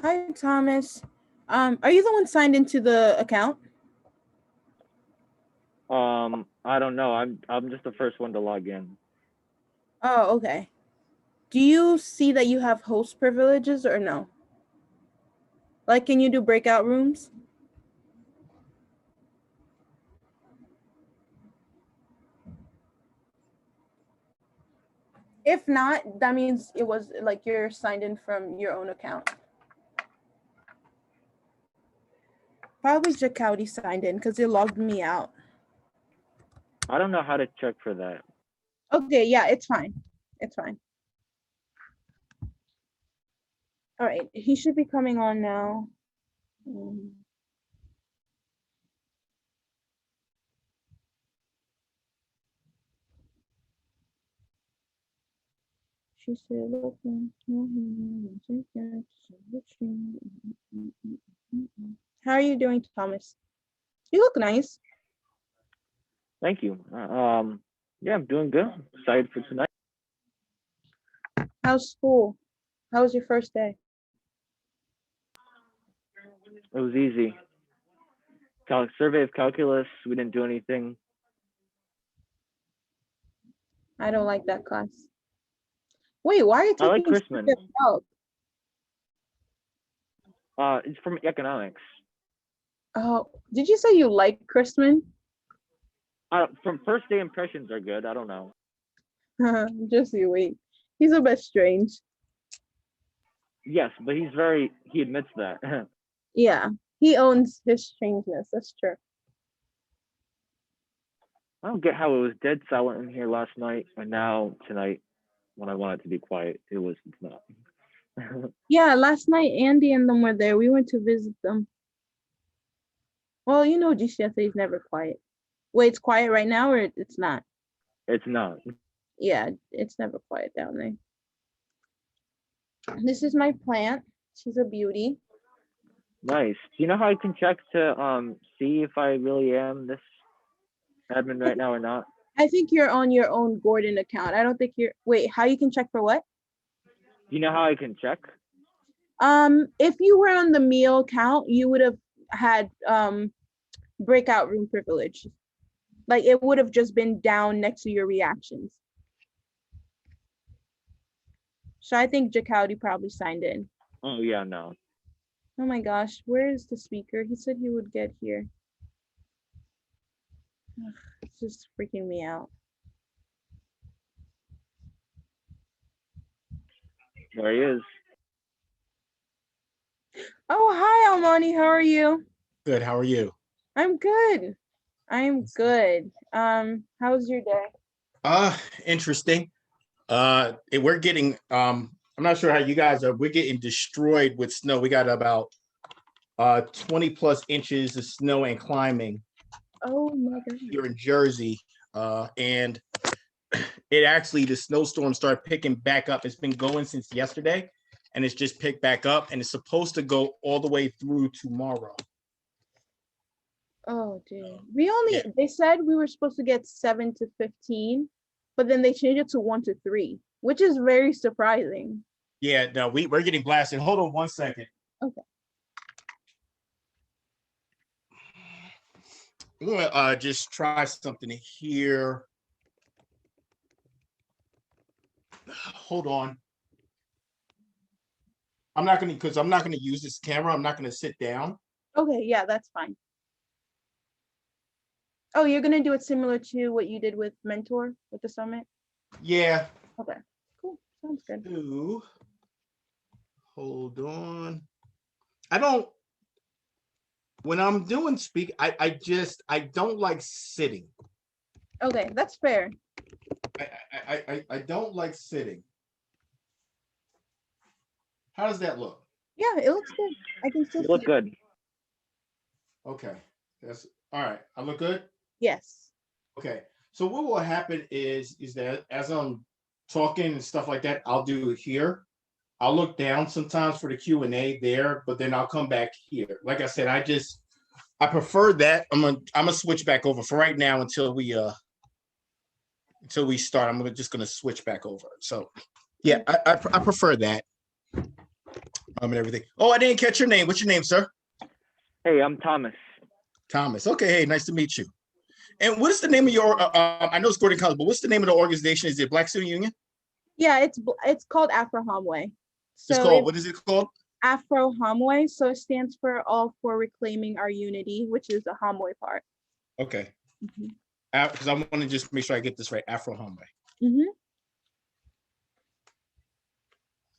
Hi, Thomas. Are you the one signed into the account? I don't know. I'm just the first one to log in. Oh, okay. Do you see that you have host privileges or no? Like, can you do breakout rooms? If not, that means it was like you're signed in from your own account. Probably Jacouty signed in because it logged me out. I don't know how to check for that. Okay, yeah, it's fine. It's fine. All right, he should be coming on now. She said, look, how are you doing, Thomas? You look nice. Thank you. Yeah, I'm doing good. Excited for tonight. How's school? How was your first day? It was easy. Survey of calculus. We didn't do anything. I don't like that class. Wait, why are you I like taking Chrisman. calc? It's from economics. Oh, did you say you like Chrisman? From first day impressions are good. I don't know. Just you wait. He's a bit strange. Yes, but he admits that. Yeah, he owns his strangeness. That's true. I don't get how it was dead silent in here last night, and now tonight, when I want it to be quiet, it's not. Yeah, last night Andy and them were there. We went to visit them. Well, you know GCSA is never quiet. Wait, it's quiet right now or it's not? It's not. Yeah, it's never quiet down there. This is my plant. She's a beauty. Nice. Do you know how I can check to see if I really am this admin right now or not? I think you're on your own Gordon account. I don't think you're. Wait, how you can check for what? Do you know how I can check? If you were on the meal account, you would have had breakout room privilege. Like it would have just been down next to your reactions. So I think Jacouty probably signed in. Oh yeah, no. Oh my gosh, where is the speaker? He said he would get here. Ugh, it's just freaking me out. There he is. Oh, hi, Almani. How are you? Good. How are you? I'm good. I'm good. How's your day? Interesting. We're getting I'm not sure how you guys are. We're getting destroyed with snow. We got about 20 plus inches of snow and climbing. Oh my god. Here in Jersey. And it actually, the snowstorm started picking back up. It's been going since yesterday, and it's just picked back up, and it's supposed to go all the way through tomorrow. Oh dude. They said we were supposed to get 7 to 15, but then they changed it to 1 to 3, which is very surprising. Yeah, no, we're getting blasted. Hold on one second. Okay. I'm gonna just try something here. Hold on. I'm not gonna use this camera. I'm not gonna sit down. Okay, yeah, that's fine. Oh, you're gonna do it similar to what you did with Mentor with the summit? Yeah. Okay, cool. Sounds good. Ooh. Hold on. When I'm doing I don't like sitting. Okay, that's fair. I don't like sitting. How does that look? Yeah, it looks good. I can still You look good. Okay. That's all right. I look good? Yes. Okay. So what will happen is that as I'm talking and stuff like that, I'll do it here. I'll look down sometimes for the Q&A there, but then I'll come back here. Like I said, I prefer that. I'm gonna switch back over for right now until we start. I'm just gonna switch back over. So yeah, I prefer that. And everything. Oh, I didn't catch your name. What's your name, sir? Hey, I'm Thomas. Thomas. Okay. Hey, nice to meet you. And what is the name of your? I know it's Gordon College, but what's the name of the organization? Is it Black Student Union? Yeah, it's called Afro Homeway. It's So called. What is it called? Afro Homeway. So it stands for All for Reclaiming Our Unity, which is the Homeway part. Okay. Mhm. Because I want to just make sure I get this right. Afro Homeway. Mhm.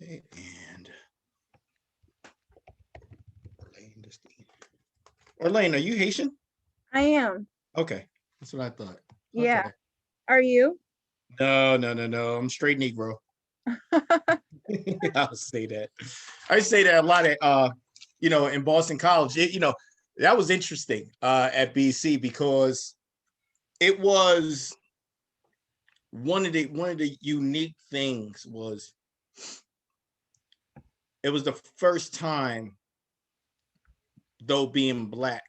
And Orlane, are you Haitian? I am. Okay, that's what I thought. Yeah. Okay. Are you? No. I'm straight Negro. I'll say that. I say that a lot at in Boston College. That was interesting at BC because it was one of the unique things was it was the first time, though being Black,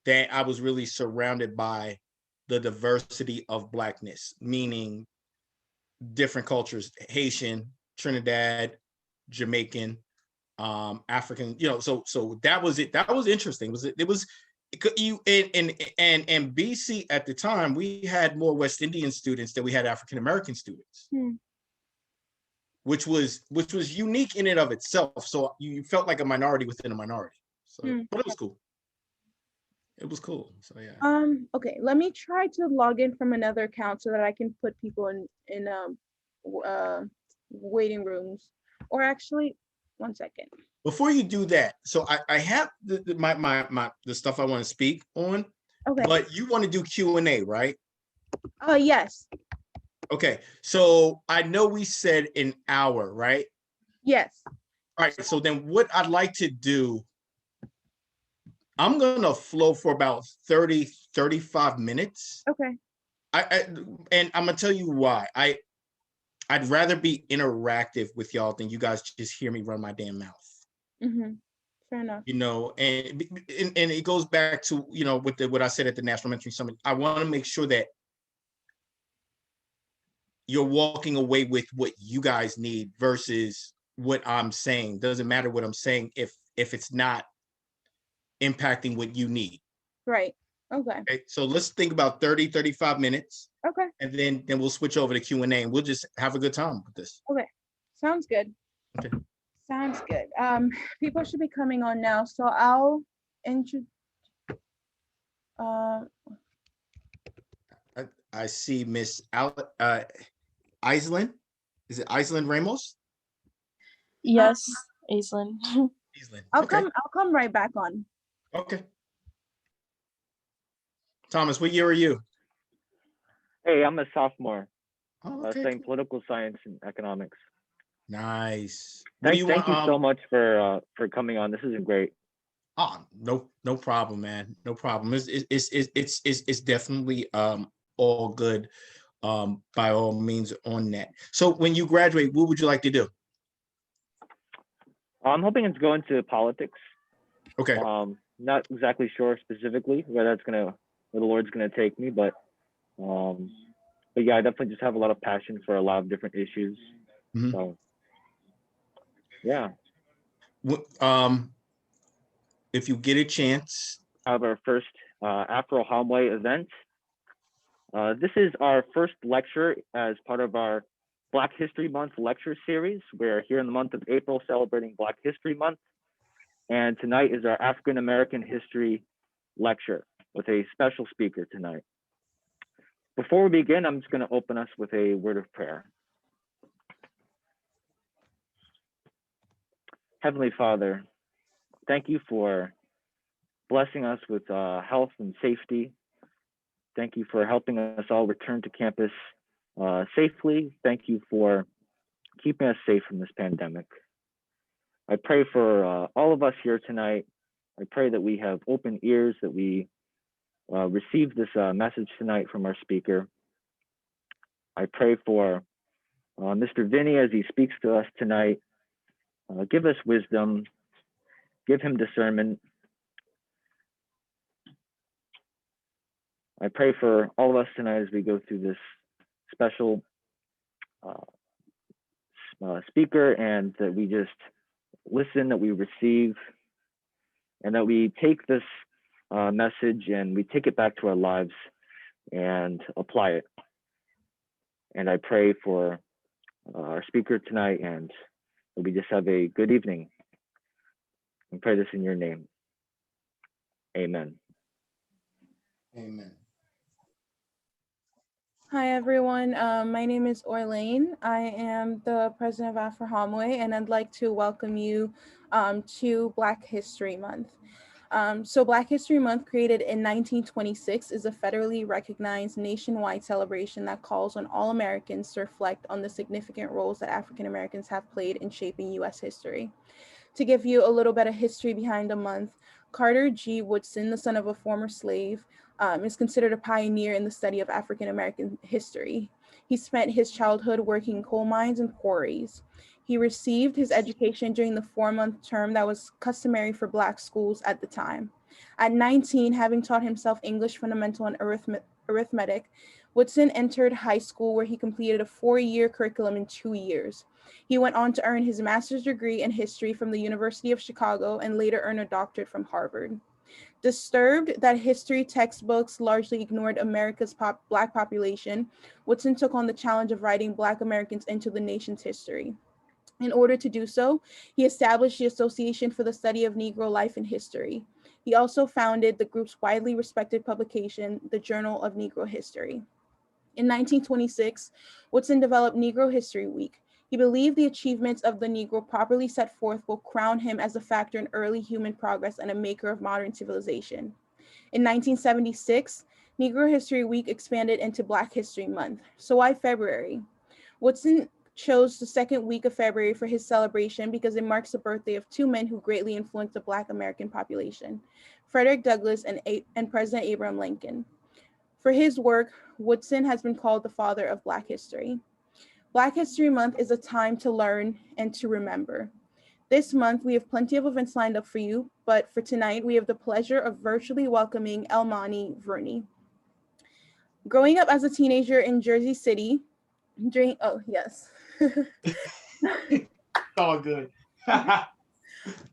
that I was really surrounded by the diversity of Blackness, meaning different cultures, Haitian, Trinidad, Jamaican, African, so that was it. That was interesting. You and BC at the time, we had more West Indian students than we had African American students. Which was unique in and of itself. So you felt like a minority within a minority. So but it was cool. It was cool. So yeah. Okay, let me try to log in from another account so that I can put people in waiting rooms. Or actually, 1 second. Before you do that, so I have the stuff I want to speak on. Okay. But you want to do Q&A, right? Yes. Okay. So I know we said an hour, right? Yes. All right. So then what I'd like to do, I'm going to flow for about 30, 35 minutes. Okay. And I'm going to tell you why. I'd rather be interactive with y'all than you guys just hear me run my damn mouth. Fair enough. And it goes back to, with what I said at the National Mentoring Summit. I want to make sure that you're walking away with what you guys need versus what I'm saying. Doesn't matter what I'm saying if it's not impacting what you need. Right. Okay. So let's think about 30, 35 minutes. Okay. And then we'll switch over to Q&A and we'll just have a good time with this. Okay. Sounds good. Okay. Sounds good. People should be coming on now. So I'll introduce. I see Miss Aislinn. Is it Aislinn Ramos? Yes, Aislinn. Aislinn. I'll Okay. come right back on. Okay. Thomas, what year are you? Hey, I'm a sophomore. Okay. Studying political science and economics. Nice. Thank you so much for coming on. This is great. Oh, no problem, man. No problem. It's definitely all good. By all means on that. So when you graduate, what would you like to do? I'm hoping to go into politics. Okay. Not exactly sure specifically where the Lord's gonna take me, but yeah, I definitely just have a lot of passion for a lot of different issues. Mm-hmm. So yeah. If you get a chance, have our first Afro Homeway event. This is our first lecture as part of our Black History Month lecture series. We're here in the month of April celebrating Black History Month. And tonight is our African American History lecture with a special speaker tonight. Before we begin, I'm just going to open us with a word of prayer. Heavenly Father, thank you for blessing us with health and safety. Thank you for helping us all return to campus safely. Thank you for keeping us safe from this pandemic. I pray for all of us here tonight. I pray that we have open ears, that we receive this message tonight from our speaker. I pray for Mr. Viney as he speaks to us tonight. Give us wisdom, give him discernment. I pray for all of us tonight as we go through this special speaker, and that we just listen, that we receive, and that we take this message and we take it back to our lives and apply it. And I pray for our speaker tonight, and that we just have a good evening. And pray this in your name. Amen. Amen. Hi, everyone. My name is Orlane. I am the president of AfroHamwe, and I'd like to welcome you to Black History Month. So Black History Month, created in 1926, is a federally recognized nationwide celebration that calls on all Americans to reflect on the significant roles that African Americans have played in shaping U.S. history. To give you a little bit of history behind the month, Carter G. Woodson, the son of a former slave, is considered a pioneer in the study of African American history. He spent his childhood working in coal mines and quarries. He received his education during the 4-month term that was customary for Black schools at the time. At 19, having taught himself English fundamental and arithmetic, Woodson entered high school, where he completed a 4-year curriculum in 2 years. He went on to earn his master's degree in history from the University of Chicago and later earn a doctorate from Harvard. Disturbed that history textbooks largely ignored America's Black population, Woodson took on the challenge of writing Black Americans into the nation's history. In order to do so, he established the Association for the Study of Negro Life and History. He also founded the group's widely respected publication, the Journal of Negro History. In 1926, Woodson developed Negro History Week. He believed the achievements of the Negro properly set forth will crown him as a factor in early human progress and a maker of modern civilization. In 1976, Negro History Week expanded into Black History Month. So why February? Woodson chose the second week of February for his celebration because it marks the birthday of 2 men who greatly influenced the Black American population, Frederick Douglass and President Abraham Lincoln. For his work, Woodson has been called the father of Black history. Black History Month is a time to learn and to remember. This month, we have plenty of events lined up for you, but for tonight, we have the pleasure of virtually welcoming Elmani Viney. Growing up as a teenager in Jersey City, All good.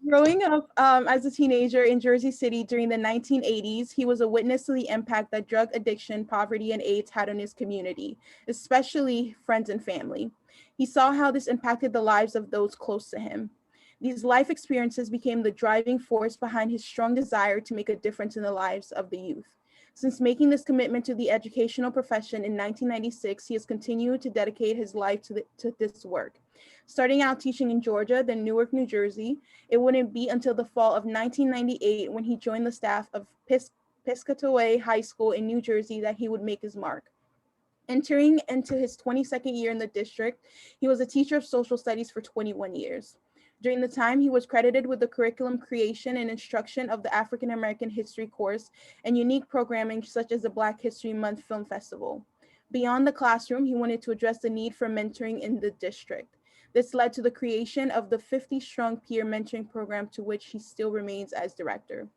Growing up as a teenager in Jersey City during the 1980s, he was a witness to the impact that drug addiction, poverty, and AIDS had on his community, especially friends and family. He saw how this impacted the lives of those close to him. These life experiences became the driving force behind his strong desire to make a difference in the lives of the youth. Since making this commitment to the educational profession in 1996, he has continued to dedicate his life to this work. Starting out teaching in Georgia, then Newark, New Jersey, it wouldn't be until the fall of 1998 when he joined the staff of Piscataway High School in New Jersey that he would make his mark. Entering into his 22nd year in the district, he was a teacher of social studies for 21 years. During the time, he was credited with the curriculum creation and instruction of the African American History course and unique programming such as the Black History Month Film Festival. Beyond the classroom, he wanted to address the need for mentoring in the district. This led to the creation of the 50-strong peer mentoring program, to which he still remains as director.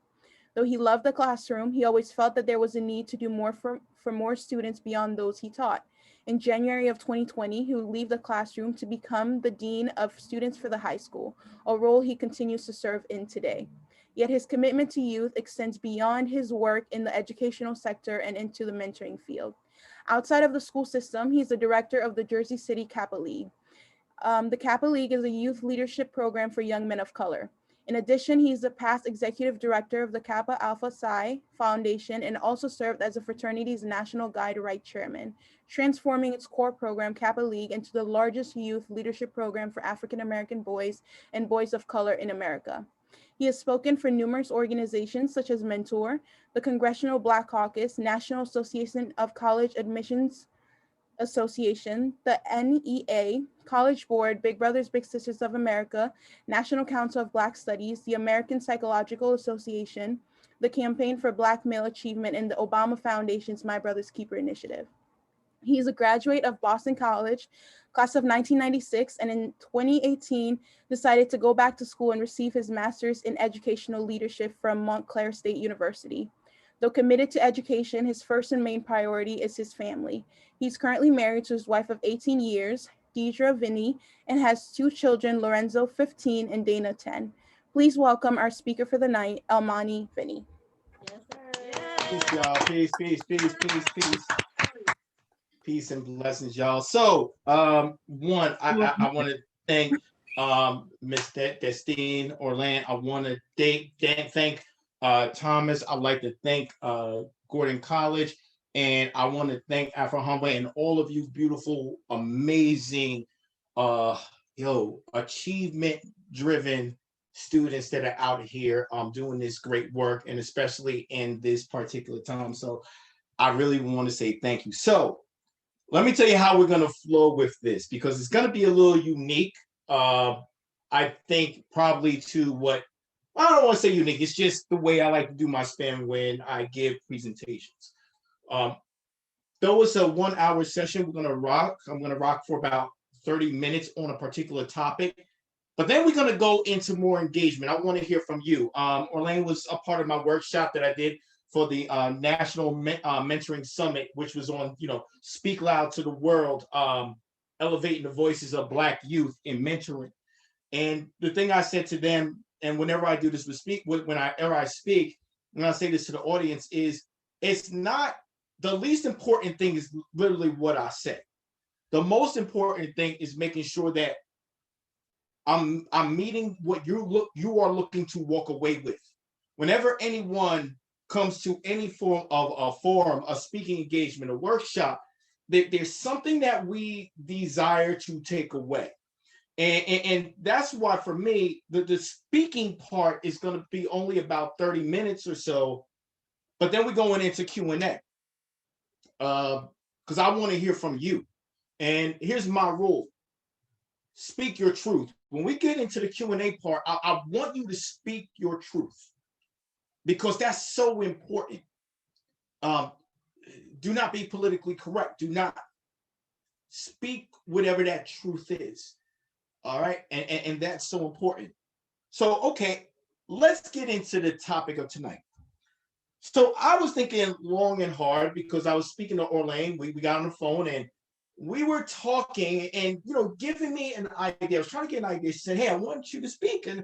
Though he loved the classroom, he always felt that there was a need to do more for more students beyond those he taught. In January of 2020, he would leave the classroom to become the dean of students for the high school, a role he continues to serve in today. Yet his commitment to youth extends beyond his work in the educational sector and into the mentoring field. Outside of the school system, he's the director of the Jersey City Kappa League. The Kappa League is a youth leadership program for young men of color. In addition, he's the past executive director of the Kappa Alpha Psi Foundation and also served as the fraternity's National Guide Right Chairman, transforming its core program, Kappa League, into the largest youth leadership program for African American boys and boys of color in America. He has spoken for numerous organizations such as Mentor, the Congressional Black Caucus, National Association of College Admissions Association, the NEA, College Board, Big Brothers Big Sisters of America, National Council of Black Studies, the American Psychological Association, the Campaign for Black Male Achievement, and the Obama Foundation's My Brother's Keeper initiative. He is a graduate of Boston College, class of 1996, and in 2018 decided to go back to school and receive his master's in educational leadership from Montclair State University. Though committed to education, his first and main priority is his family. He's currently married to his wife of 18 years, Deidre Viney, and has 2 children, Lorenzo, 15, and Dana, 10. Please welcome our speaker for the night, Elmani Viney. Peace, y'all. Peace, peace, peace, peace, peace. Peace and blessings, y'all. So, one, I want to thank Miss Destine Orland. I want to thank Thomas. I'd like to thank Gordon College, and I want to thank Afro Humble and all of you beautiful, amazing, achievement-driven students that are out here doing this great work, and especially in this particular time. So I really want to say thank you. So let me tell you how we're going to flow with this, because it's going to be a little unique. I think probably to what, I don't want to say unique, it's just the way I like to do my spin when I give presentations. Though it's a 1-hour session, we're going to rock. I'm going to rock for about 30 minutes on a particular topic. But then we're going to go into more engagement. I want to hear from you. Orlane was a part of my workshop that I did for the National Mentoring Summit, which was on, Speak Loud to the World, elevating the voices of Black youth in mentoring. And the thing I said to them, and whenever I do this whenever I speak, and I say this to the audience, is it's not, the least important thing is literally what I say. The most important thing is making sure that I'm meeting what you are looking to walk away with. Whenever anyone comes to any form of a forum, a speaking engagement, a workshop, there's something that we desire to take away. And that's why for me, the speaking part is going to be only about 30 minutes or so, but then we're going into Q&A because I want to hear from you. And here's my rule. Speak your truth. When we get into the Q&A part, I want you to speak your truth, because that's so important. Do not be politically correct. Do not speak whatever that truth is. All right. And that's so important. So, okay, let's get into the topic of tonight. So I was thinking long and hard, because I was speaking to Orlane. We got on the phone and we were talking and, giving me an idea. I was trying to get an idea. She said, hey, I want you to speak. And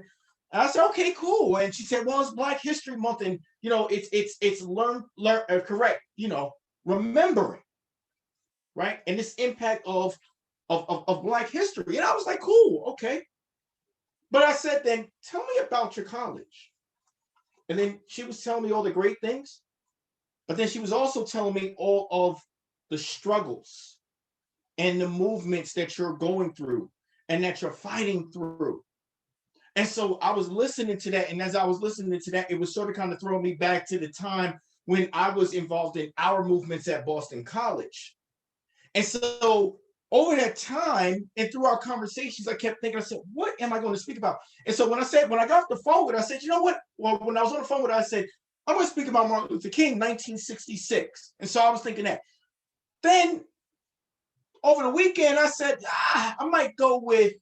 I said, okay, cool. And she said, well, it's Black History Month, and it's learn correct, remembering, right? And this impact of Black history. And I was like, cool, okay. But I said, then tell me about your college. And then she was telling me all the great things, but then she was also telling me all of the struggles and the movements that you're going through and that you're fighting through. And so I was listening to that. And as I was listening to that, it was sort of kind of throwing me back to the time when I was involved in our movements at Boston College. And so over that time and through our conversations, I kept thinking, I said, what am I going to speak about? And so when I got off the phone with her, I said, you know what? Well, when I was on the phone with her, I said, I'm going to speak about Martin Luther King, 1966. And so I was thinking that. Then over the weekend, I said, I might go with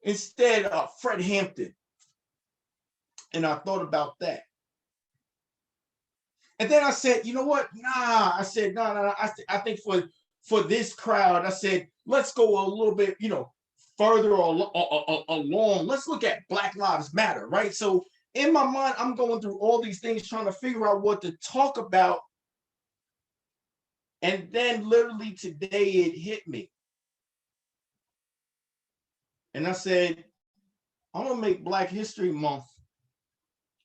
instead Fred Hampton. And I thought about that. And then I said, you know what? I said, no. I think for this crowd, I said, let's go a little bit, further along. Let's look at Black Lives Matter, right? So in my mind, I'm going through all these things, trying to figure out what to talk about. And then literally today it hit me. And I said, I'm going to make Black History Month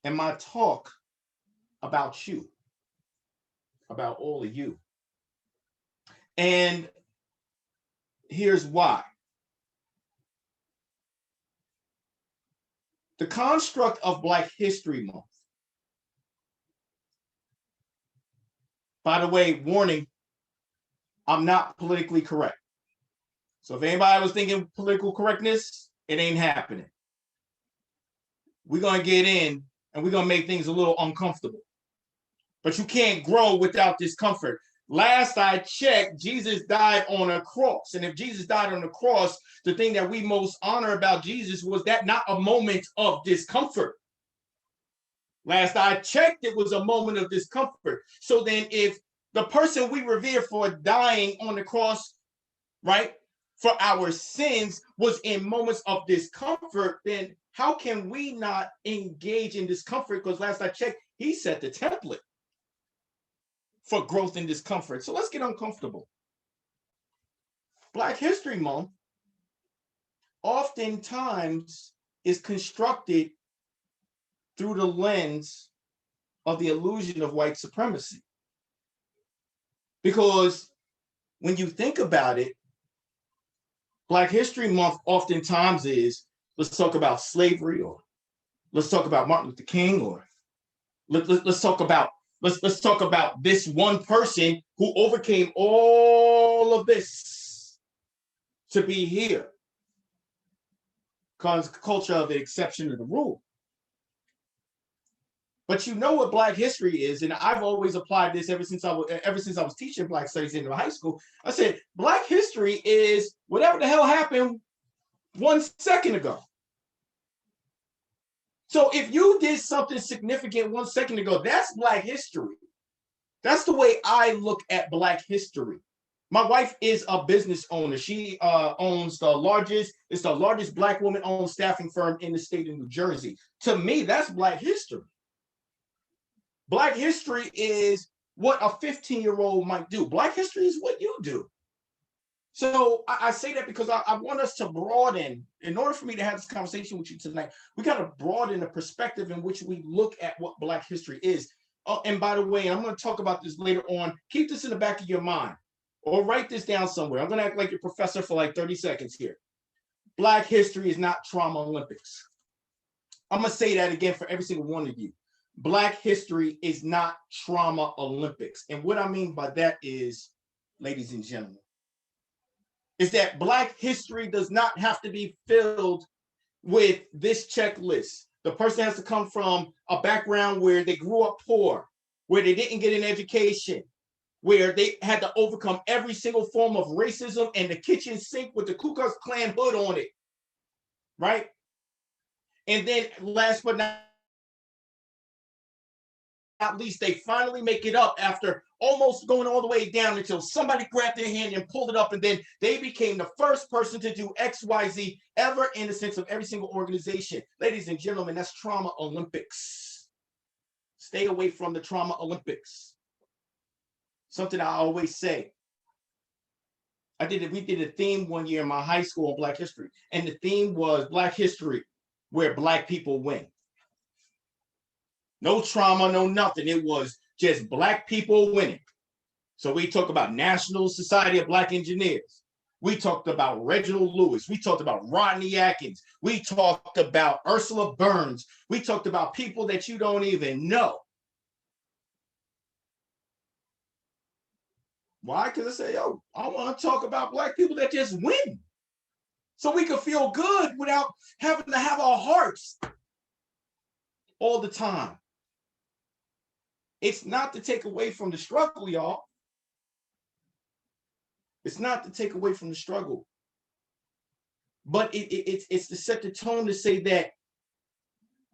and my talk about you, about all of you. And here's why. The construct of Black History Month. By the way, warning, I'm not politically correct. So if anybody was thinking political correctness, it ain't happening. We're going to get in and we're going to make things a little uncomfortable. But you can't grow without discomfort. Last I checked, Jesus died on a cross. And if Jesus died on the cross, the thing that we most honor about Jesus was that not a moment of discomfort. Last I checked, it was a moment of discomfort. So then if the person we revere for dying on the cross, right, for our sins was in moments of discomfort, then how can we not engage in discomfort? Because last I checked, he set the template for growth and discomfort. So let's get uncomfortable. Black History Month oftentimes is constructed through the lens of the illusion of white supremacy. Because when you think about it, Black History Month oftentimes is, let's talk about slavery, or let's talk about Martin Luther King, or let's talk about this one person who overcame all of this to be here. Because culture of the exception to the rule. But you know what Black history is, and I've always applied this ever since I was teaching Black studies in high school. I said Black history is whatever the hell happened 1 second ago. So if you did something significant 1 second ago, that's Black history. That's the way I look at Black history. My wife is a business owner. She owns the largest Black woman-owned staffing firm in the state of New Jersey. To me, that's Black history. Black history is what a 15-year-old might do. Black history is what you do. So I say that because I want us to broaden. In order for me to have this conversation with you tonight, we got to broaden the perspective in which we look at what Black history is. Oh, and by the way, I'm going to talk about this later on. Keep this in the back of your mind or write this down somewhere. I'm going to act like your professor for like 30 seconds here. Black history is not trauma Olympics. I'm going to say that again for every single one of you. Black history is not trauma Olympics. And what I mean by that is, ladies and gentlemen, is that Black history does not have to be filled with this checklist. The person has to come from a background where they grew up poor, where they didn't get an education, where they had to overcome every single form of racism and the kitchen sink with the Ku Klux Klan hood on it, right? And then last but not least, they finally make it up after almost going all the way down until somebody grabbed their hand and pulled it up, and then they became the first person to do XYZ ever in the sense of every single organization. Ladies and gentlemen, that's trauma Olympics. Stay away from the trauma Olympics. Something I always say. We did a theme one year in my high school on Black history, and the theme was Black history, where Black people win. No trauma, no nothing. It was just Black people winning. So we talked about National Society of Black Engineers. We talked about Reginald Lewis. We talked about Rodney Atkins. We talked about Ursula Burns. We talked about people that you don't even know. Why? Because I say, yo, I want to talk about Black people that just win. So we can feel good without having to have our hearts all the time. It's not to take away from the struggle, y'all. It's not to take away from the struggle. But it's to set the tone to say that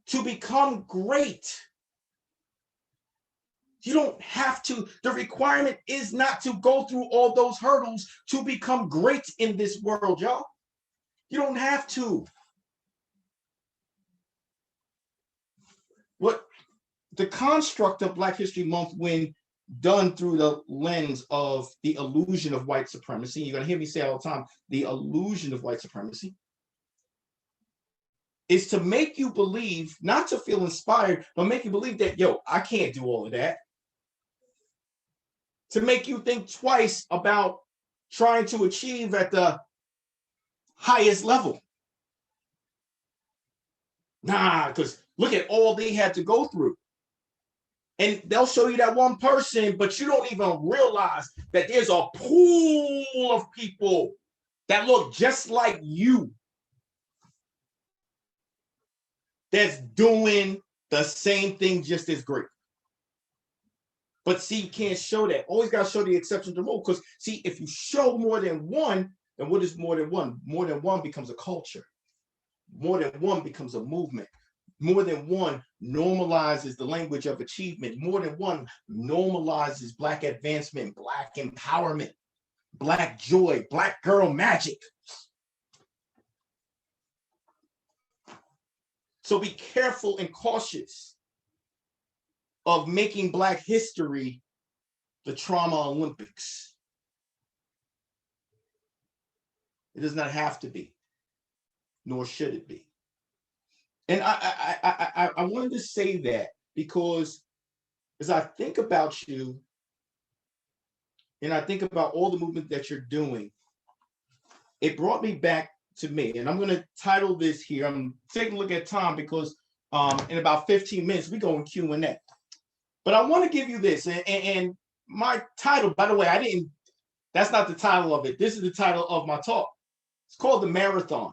to become great, you don't have to. The requirement is not to go through all those hurdles to become great in this world, y'all. You don't have to. What the construct of Black History Month, when done through the lens of the illusion of white supremacy, you're going to hear me say all the time, the illusion of white supremacy, is to make you believe, not to feel inspired, but make you believe that, yo, I can't do all of that. To make you think twice about trying to achieve at the highest level. Nah, because look at all they had to go through. And they'll show you that one person, but you don't even realize that there's a pool of people that look just like you that's doing the same thing just as great. But see, you can't show that. Always got to show the exception to the rule. Because see, if you show more than one, then what is more than one? More than one becomes a culture. More than one becomes a movement. More than one normalizes the language of achievement. More than one normalizes Black advancement, Black empowerment. Black joy, Black girl magic. So be careful and cautious of making Black history the trauma Olympics. It does not have to be, nor should it be. And I wanted to say that because as I think about you and I think about all the movement that you're doing, it brought me back to me. And I'm going to title this here. I'm taking a look at time because in about 15 minutes, we go in Q&A. But I want to give you this. And my title, by the way, that's not the title of it. This is the title of my talk. It's called The Marathon.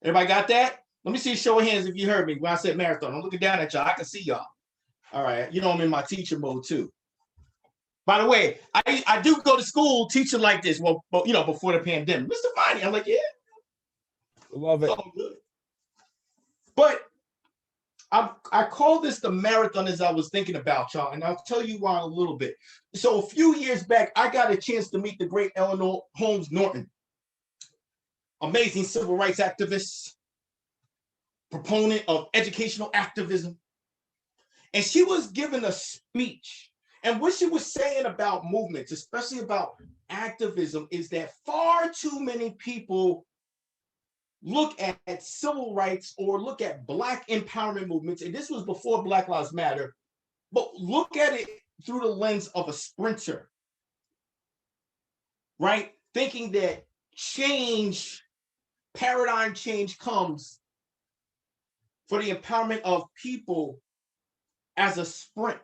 Everybody got that? Let me see a show of hands if you heard me when I said marathon. I'm looking down at y'all. I can see y'all. All right. You know, I'm in my teacher mode too. By the way, I do go to school teaching like this. Well, you know, before the pandemic. Mr. Viney, I'm like, yeah. Love it. All good. But I call this the marathon as I was thinking about y'all, and I'll tell you why a little bit. So a few years back, I got a chance to meet the great Eleanor Holmes Norton, amazing civil rights activist, proponent of educational activism. And she was giving a speech. And what she was saying about movements, especially about activism, is that far too many people look at civil rights or look at Black empowerment movements, and this was before Black Lives Matter, but look at it through the lens of a sprinter, right? Thinking that paradigm change comes for the empowerment of people as a sprint.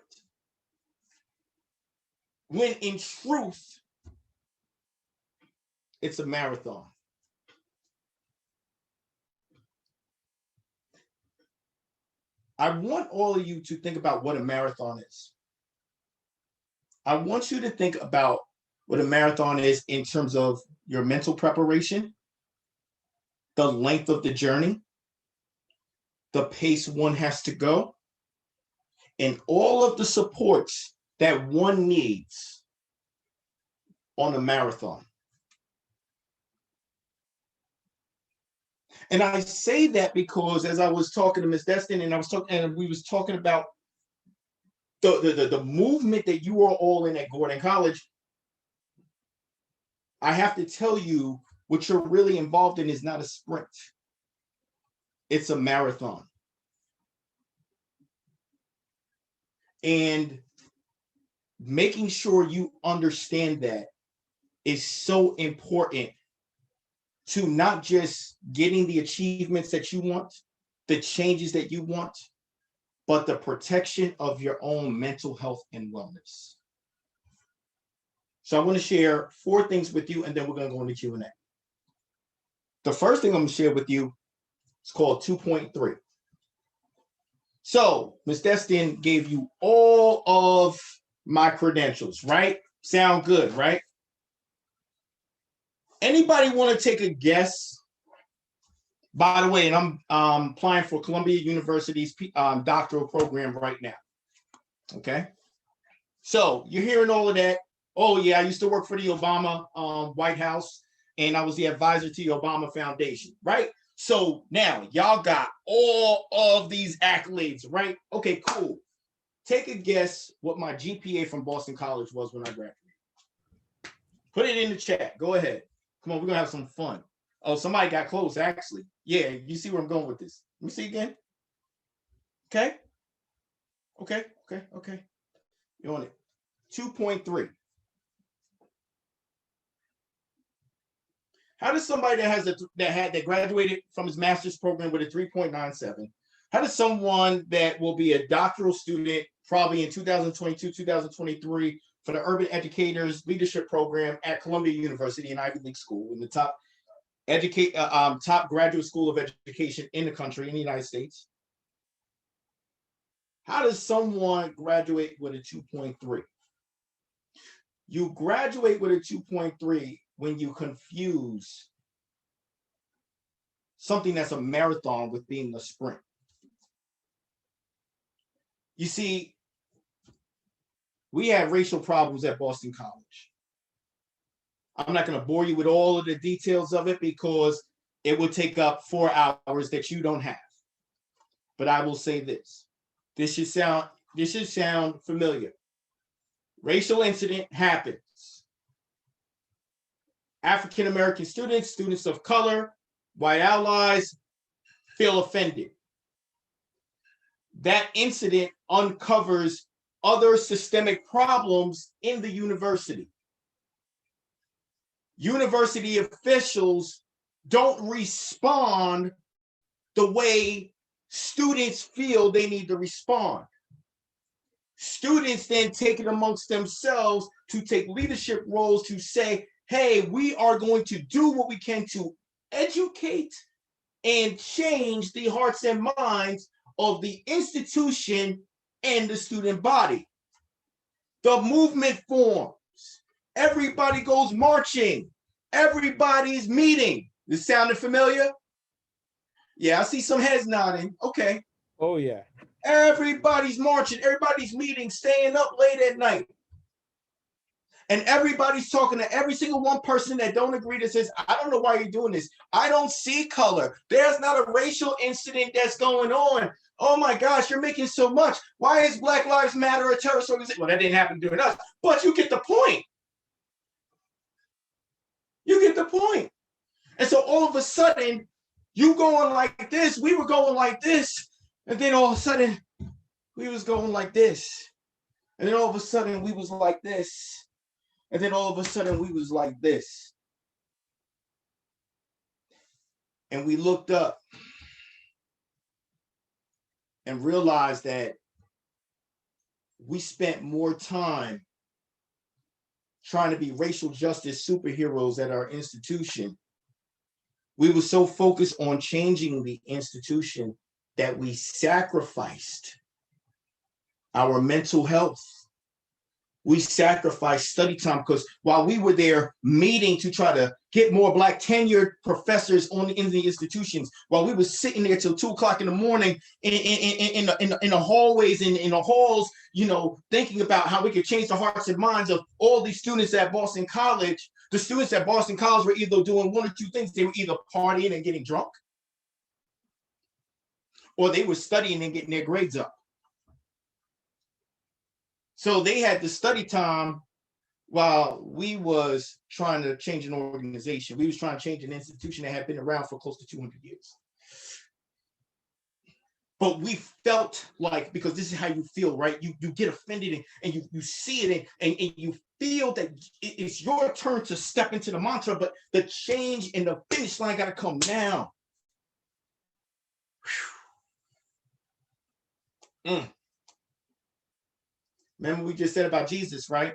When in truth, it's a marathon. I want all of you to think about what a marathon is. I want you to think about what a marathon is in terms of your mental preparation, the length of the journey, the pace one has to go, and all of the supports that one needs on a marathon. And I say that because as I was talking to Ms. Destin and we was talking about the movement that you are all in at Gordon College, I have to tell you what you're really involved in is not a sprint. It's a marathon. And making sure you understand that is so important to not just getting the achievements that you want, the changes that you want, but the protection of your own mental health and wellness. So I want to share 4 things with you, and then we're going to go into Q&A. The first thing I'm going to share with you is called 2.3. So Ms. Destin gave you all of my credentials, right? Sound good, right? Anybody want to take a guess? By the way, and I'm applying for Columbia University's doctoral program right now. Okay. So you're hearing all of that. Oh yeah, I used to work for the Obama White House, and I was the advisor to the Obama Foundation, right? So now y'all got all of these accolades, right? Okay, cool. Take a guess what my GPA from Boston College was when I graduated. Put it in the chat. Go ahead. Come on, we're gonna have some fun. Oh, somebody got close, actually. Yeah, you see where I'm going with this. Let me see again. Okay. You're on it. 2.3. How does somebody that graduated from his master's program with a 3.97, how does someone that will be a doctoral student probably in 2022, 2023 for the Urban Educators Leadership Program at Columbia University, an Ivy League school, in the top graduate school of education in the country, in the United States? How does someone graduate with a 2.3? You graduate with a 2.3 when you confuse something that's a marathon with being a sprint. You see, we had racial problems at Boston College. I'm not going to bore you with all of the details of it because it will take up 4 hours that you don't have. But I will say this. This should sound familiar. Racial incident happens. African American students, students of color, white allies feel offended. That incident uncovers other systemic problems in the university. University officials don't respond the way students feel they need to respond. Students then take it amongst themselves to take leadership roles to say, hey, we are going to do what we can to educate and change the hearts and minds of the institution and the student body. The movement forms. Everybody goes marching. Everybody's meeting. This sounded familiar? Yeah, I see some heads nodding. Okay. Oh, yeah. Everybody's marching. Everybody's meeting, staying up late at night. And everybody's talking to every single one person that don't agree that says, I don't know why you're doing this. I don't see color. There's not a racial incident that's going on. Oh my gosh, you're making so much. Why is Black Lives Matter a terrorist organization? Well, that didn't happen during us, but you get the point. You get the point. And so all of a sudden, you going like this, we were going like this, and then all of a sudden, we was going like this. And then all of a sudden, we was like this. And then all of a sudden, we was like this. And we looked up and realized that we spent more time trying to be racial justice superheroes at our institution. We were so focused on changing the institution that we sacrificed our mental health. We sacrificed study time because while we were there meeting to try to get more Black tenured professors in the institutions, while we were sitting there till 2 o'clock in the morning in the hallways, in the halls, you know, thinking about how we could change the hearts and minds of all these students at Boston College. The students at Boston College were either doing one or two things. They were either partying and getting drunk, or they were studying and getting their grades up. So they had the study time while we was trying to change an organization. We was trying to change an institution that had been around for close to 200 years. But we felt like, because this is how you feel, right? You get offended and you see it and you feel that it's your turn to step into the mantra, but the change in the finish line got to come now. Remember we just said about Jesus, right?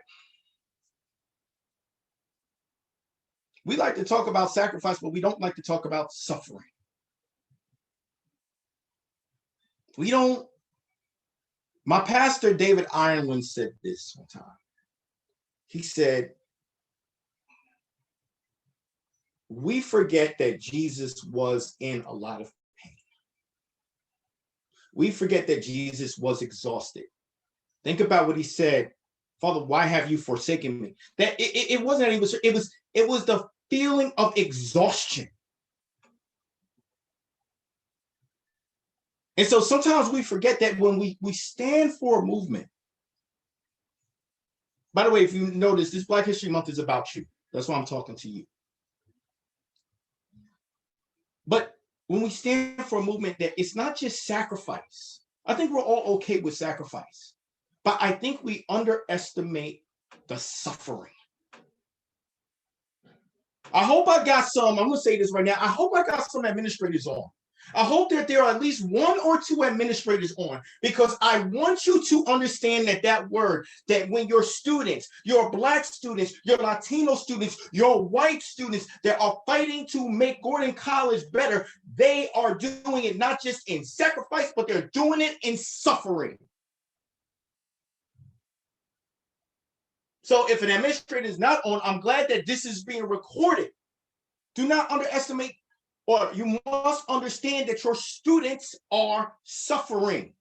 We like to talk about sacrifice, but we don't like to talk about suffering. We don't. My pastor, David Ireland, said this one time. He said, we forget that Jesus was in a lot of pain. We forget that Jesus was exhausted. Think about what he said. Father, why have you forsaken me? That it wasn't that it was the feeling of exhaustion. And so sometimes we forget that when we stand for a movement. By the way, if you notice, this Black History Month is about you. That's why I'm talking to you. But when we stand for a movement, that it's not just sacrifice. I think we're all okay with sacrifice. But I think we underestimate the suffering. I hope I got some, I'm going to say this right now, I hope I got some administrators on. I hope that there are at least 1 or 2 administrators on, because I want you to understand that word, that when your students, your Black students, your Latino students, your white students that are fighting to make Gordon College better, they are doing it not just in sacrifice, but they're doing it in suffering. So if an administrator is not on, I'm glad that this is being recorded. Do not underestimate, or you must understand that your students are suffering.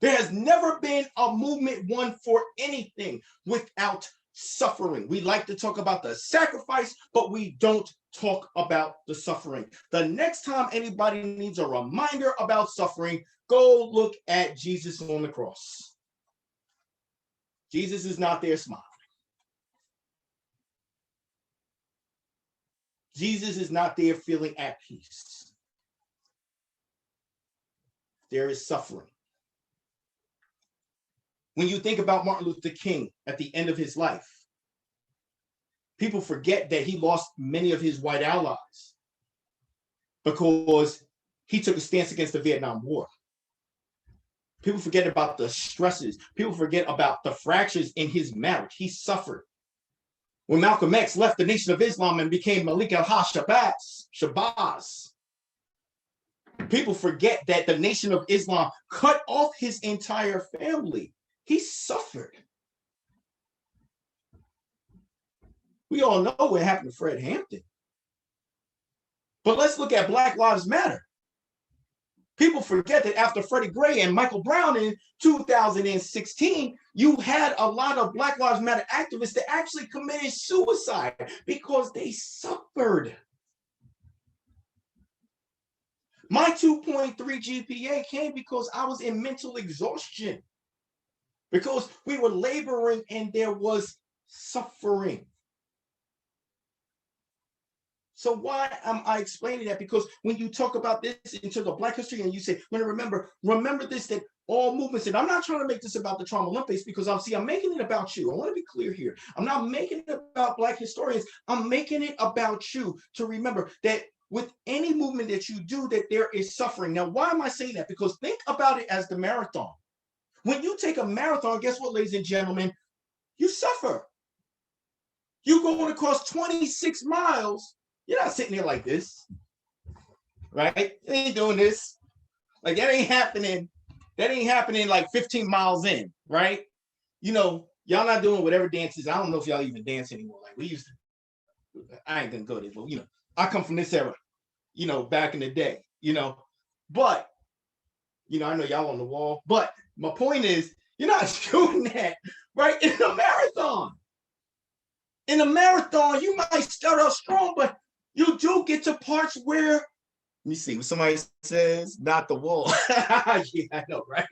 There has never been a movement won for anything without suffering. We like to talk about the sacrifice, but we don't talk about the suffering. The next time anybody needs a reminder about suffering, go look at Jesus on the cross. Jesus is not there smiling. Jesus is not there feeling at peace. There is suffering. When you think about Martin Luther King at the end of his life, people forget that he lost many of his white allies because he took a stance against the Vietnam War. People forget about the stresses. People forget about the fractures in his marriage. He suffered. When Malcolm X left the Nation of Islam and became Malik al-Shabazz, people forget that the Nation of Islam cut off his entire family. He suffered. We all know what happened to Fred Hampton. But let's look at Black Lives Matter. People forget that after Freddie Gray and Michael Brown in 2016, you had a lot of Black Lives Matter activists that actually committed suicide because they suffered. My 2.3 GPA came because I was in mental exhaustion, because we were laboring and there was suffering. So why am I explaining that? Because when you talk about this in terms of Black history and you say, remember this, that all movements, and I'm not trying to make this about the Trauma Olympics because I'm making it about you. I want to be clear here. I'm not making it about Black historians. I'm making it about you to remember that with any movement that you do, that there is suffering. Now, why am I saying that? Because think about it as the marathon. When you take a marathon, guess what, ladies and gentlemen? You suffer. You're going across 26 miles. You're not sitting there like this, right? You ain't doing this. Like that ain't happening. That ain't happening like 15 miles in, right? You know, y'all not doing whatever dances. I don't know if y'all even dance anymore. Like we used to. I ain't gonna go there, but you know, I come from this era, you know, back in the day, you know. But, you know, I know y'all on the wall, but my point is, you're not doing that, right? In a marathon. In a marathon, you might start out strong, but you do get to parts where, let me see, what somebody says, not the wall. Yeah, I know, right?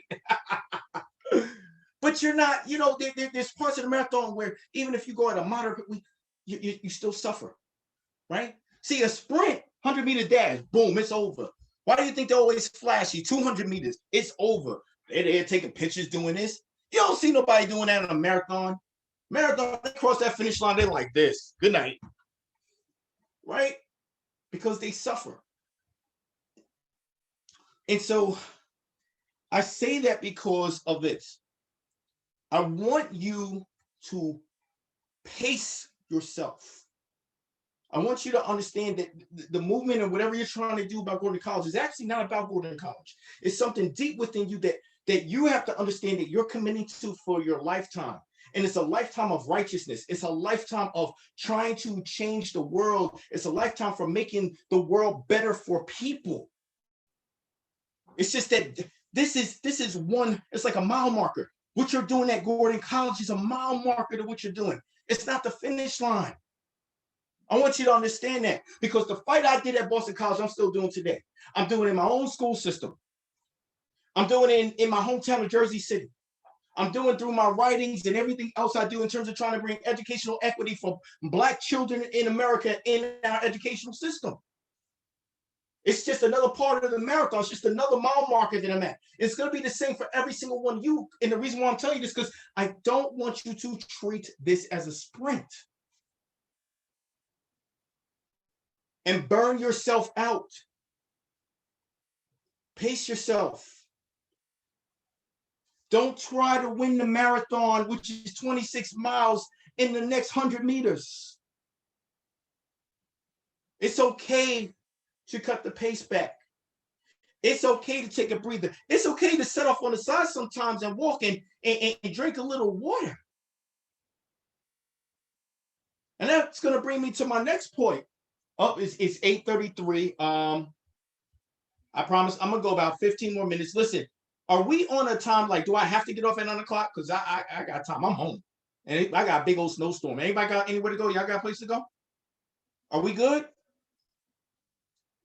But you're not, you know, there's parts of the marathon where even if you go at a moderate, you still suffer, right? See, a sprint, 100-meter dash, boom, it's over. Why do you think they're always flashy? 200 meters, it's over. They're taking pictures doing this. You don't see nobody doing that in a marathon. Marathon, they cross that finish line, they're like this. Good night. Right? Because they suffer. And so I say that because of this. I want you to pace yourself. I want you to understand that the movement and whatever you're trying to do about going to college is actually not about going to college. It's something deep within you that you have to understand that you're committing to for your lifetime. And it's a lifetime of righteousness. It's a lifetime of trying to change the world. It's a lifetime for making the world better for people. It's just that this is one, it's like a mile marker. What you're doing at Gordon College is a mile marker to what you're doing. It's not the finish line. I want you to understand that, because the fight I did at Boston College, I'm still doing today. I'm doing it in my own school system. I'm doing it in my hometown of Jersey City. I'm doing through my writings and everything else I do in terms of trying to bring educational equity for Black children in America in our educational system. It's just another part of the marathon. It's just another mile marker that I'm at. It's going to be the same for every single one of you. And the reason why I'm telling you this is because I don't want you to treat this as a sprint and burn yourself out. Pace yourself. Don't try to win the marathon, which is 26 miles, in the next 100 meters. It's okay to cut the pace back. It's okay to take a breather. It's okay to set off on the side sometimes and walk and drink a little water. And that's going to bring me to my next point. It's 8:33. I promise I'm going to go about 15 more minutes. Listen. Are we on a time, like, do I have to get off at 9 o'clock? Because I got time. I'm home. And I got a big old snowstorm. Anybody got anywhere to go? Y'all got a place to go? Are we good?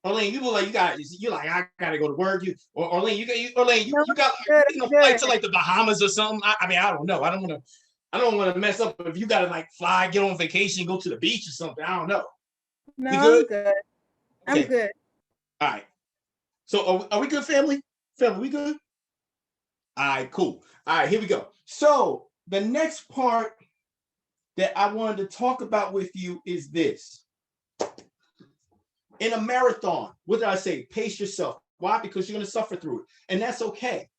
Orlane, you look like you're like, I gotta go to work. Orlane, you got a flight to like the Bahamas or something. I mean, I don't know. I don't want to mess up if you gotta like fly, get on vacation, go to the beach or something. I don't know. No, we good? I'm good. I'm Okay. good. All right. So are we good, family? Family, we good? All right, cool. All right, here we go. So the next part that I wanted to talk about with you is this. In a marathon, what did I say? Pace yourself. Why? Because you're going to suffer through it. And that's okay.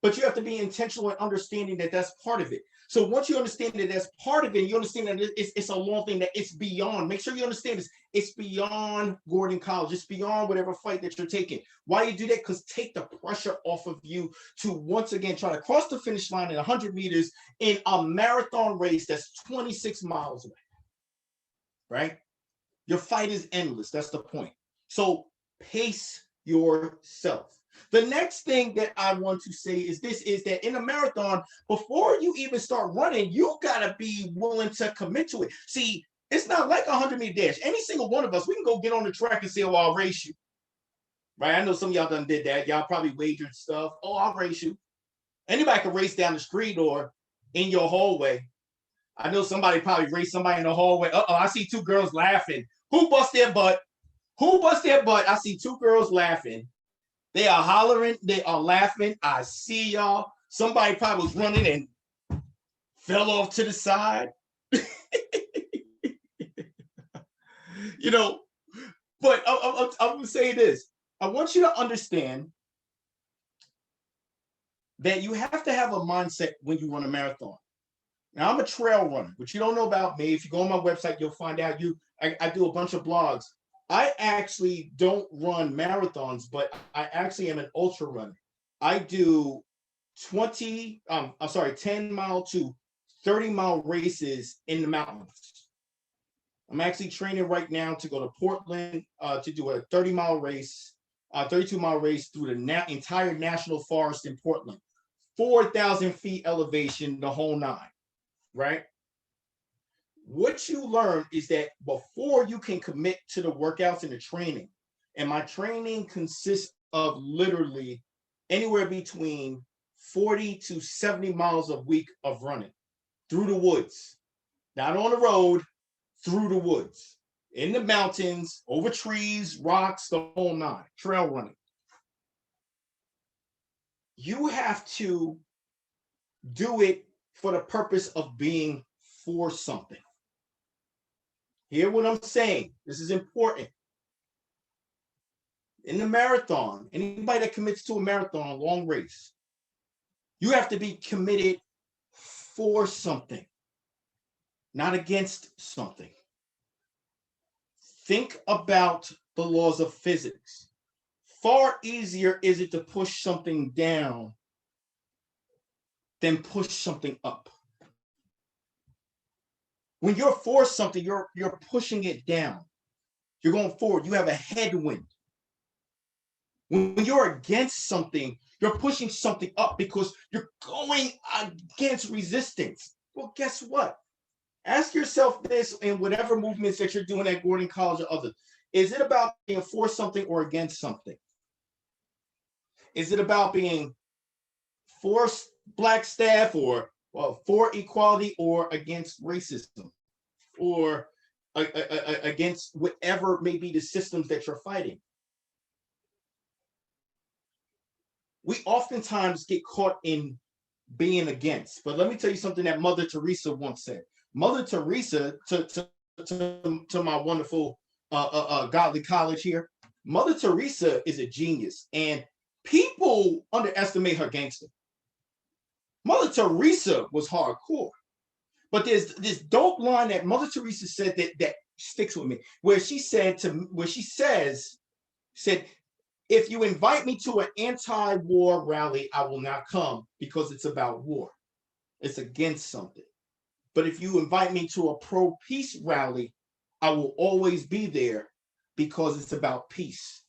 But you have to be intentional in understanding that that's part of it. So once you understand that that's part of it, you understand that it's a long thing, that it's beyond. Make sure you understand this. It's beyond Gordon College. It's beyond whatever fight that you're taking. Why you do that? Because take the pressure off of you to once again try to cross the finish line in 100 meters in a marathon race that's 26 miles away. Right? Your fight is endless. That's the point. So pace yourself. The next thing that I want to say is this, is that in a marathon, before you even start running, you got to be willing to commit to it. See, it's not like a 100-meter dash. Any single one of us, we can go get on the track and say, oh, I'll race you. Right? I know some of y'all done did that. Y'all probably wagered stuff. Oh, I'll race you. Anybody can race down the street or in your hallway. I know somebody probably raced somebody in the hallway. Uh-oh, I see two girls laughing. Who bust their butt? Who bust their butt? I see two girls laughing. They are hollering. They are laughing. I see y'all. Somebody probably was running and fell off to the side. You know, but I'm going to say this. I want you to understand that you have to have a mindset when you run a marathon. Now, I'm a trail runner, but you don't know about me. If you go on my website, you'll find out I do a bunch of blogs. I actually don't run marathons, but I actually am an ultra runner. I do 10-mile to 30-mile races in the mountains. I'm actually training right now to go to Portland to do a 30-mile race, 32-mile race through the entire national forest in Portland. 4,000 feet elevation, the whole nine, right? What you learn is that before you can commit to the workouts and the training, and my training consists of literally anywhere between 40 to 70 miles a week of running through the woods, not on the road, through the woods, in the mountains, over trees, rocks, the whole nine, trail running. You have to do it for the purpose of being for something. Hear what I'm saying. This is important. In the marathon, anybody that commits to a marathon, a long race, you have to be committed for something, not against something. Think about the laws of physics. Far easier is it to push something down than push something up. When you're for something, you're pushing it down. You're going forward. You have a headwind. When you're against something, you're pushing something up because you're going against resistance. Well, guess what? Ask yourself this in whatever movements that you're doing at Gordon College or others. Is it about being for something or against something? Is it about being for Black staff or for equality or against racism or against whatever may be the systems that you're fighting? We oftentimes get caught in being against. But let me tell you something that Mother Teresa once said. Mother Teresa, to my wonderful godly college here, Mother Teresa is a genius, and people underestimate her gangster. Mother Teresa was hardcore, but there's this dope line that Mother Teresa said that sticks with me, where she said, if you invite me to an anti-war rally, I will not come because it's about war. It's against something. But if you invite me to a pro-peace rally, I will always be there because it's about peace.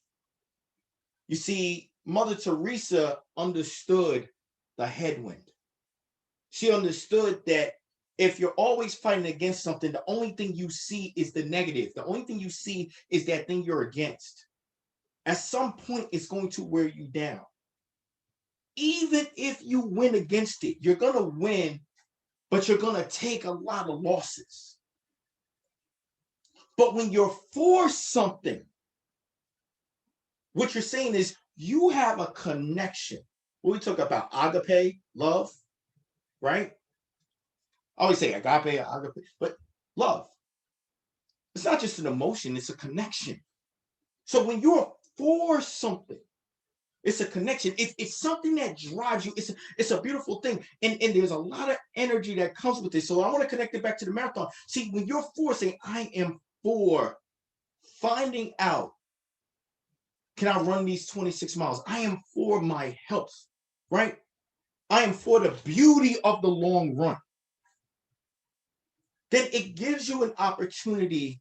You see, Mother Teresa understood the headwind. She understood that If you're always fighting against something, the only thing you see is the negative. The only thing you see is that thing you're against. At some point, it's going to wear you down. Even if you win against it, you're going to win, but you're going to take a lot of losses. But when you're for something, what you're saying is you have a connection. What we talk about, agape, love, right? I always say agape, but love. It's not just an emotion, it's a connection. So when you're for something, it's a connection. It's something that drives you. It's a beautiful thing. And there's a lot of energy that comes with this. So I want to connect it back to the marathon. See, when you're for saying, I am for finding out, can I run these 26 miles? I am for my health, right? I am for the beauty of the long run. Then it gives you an opportunity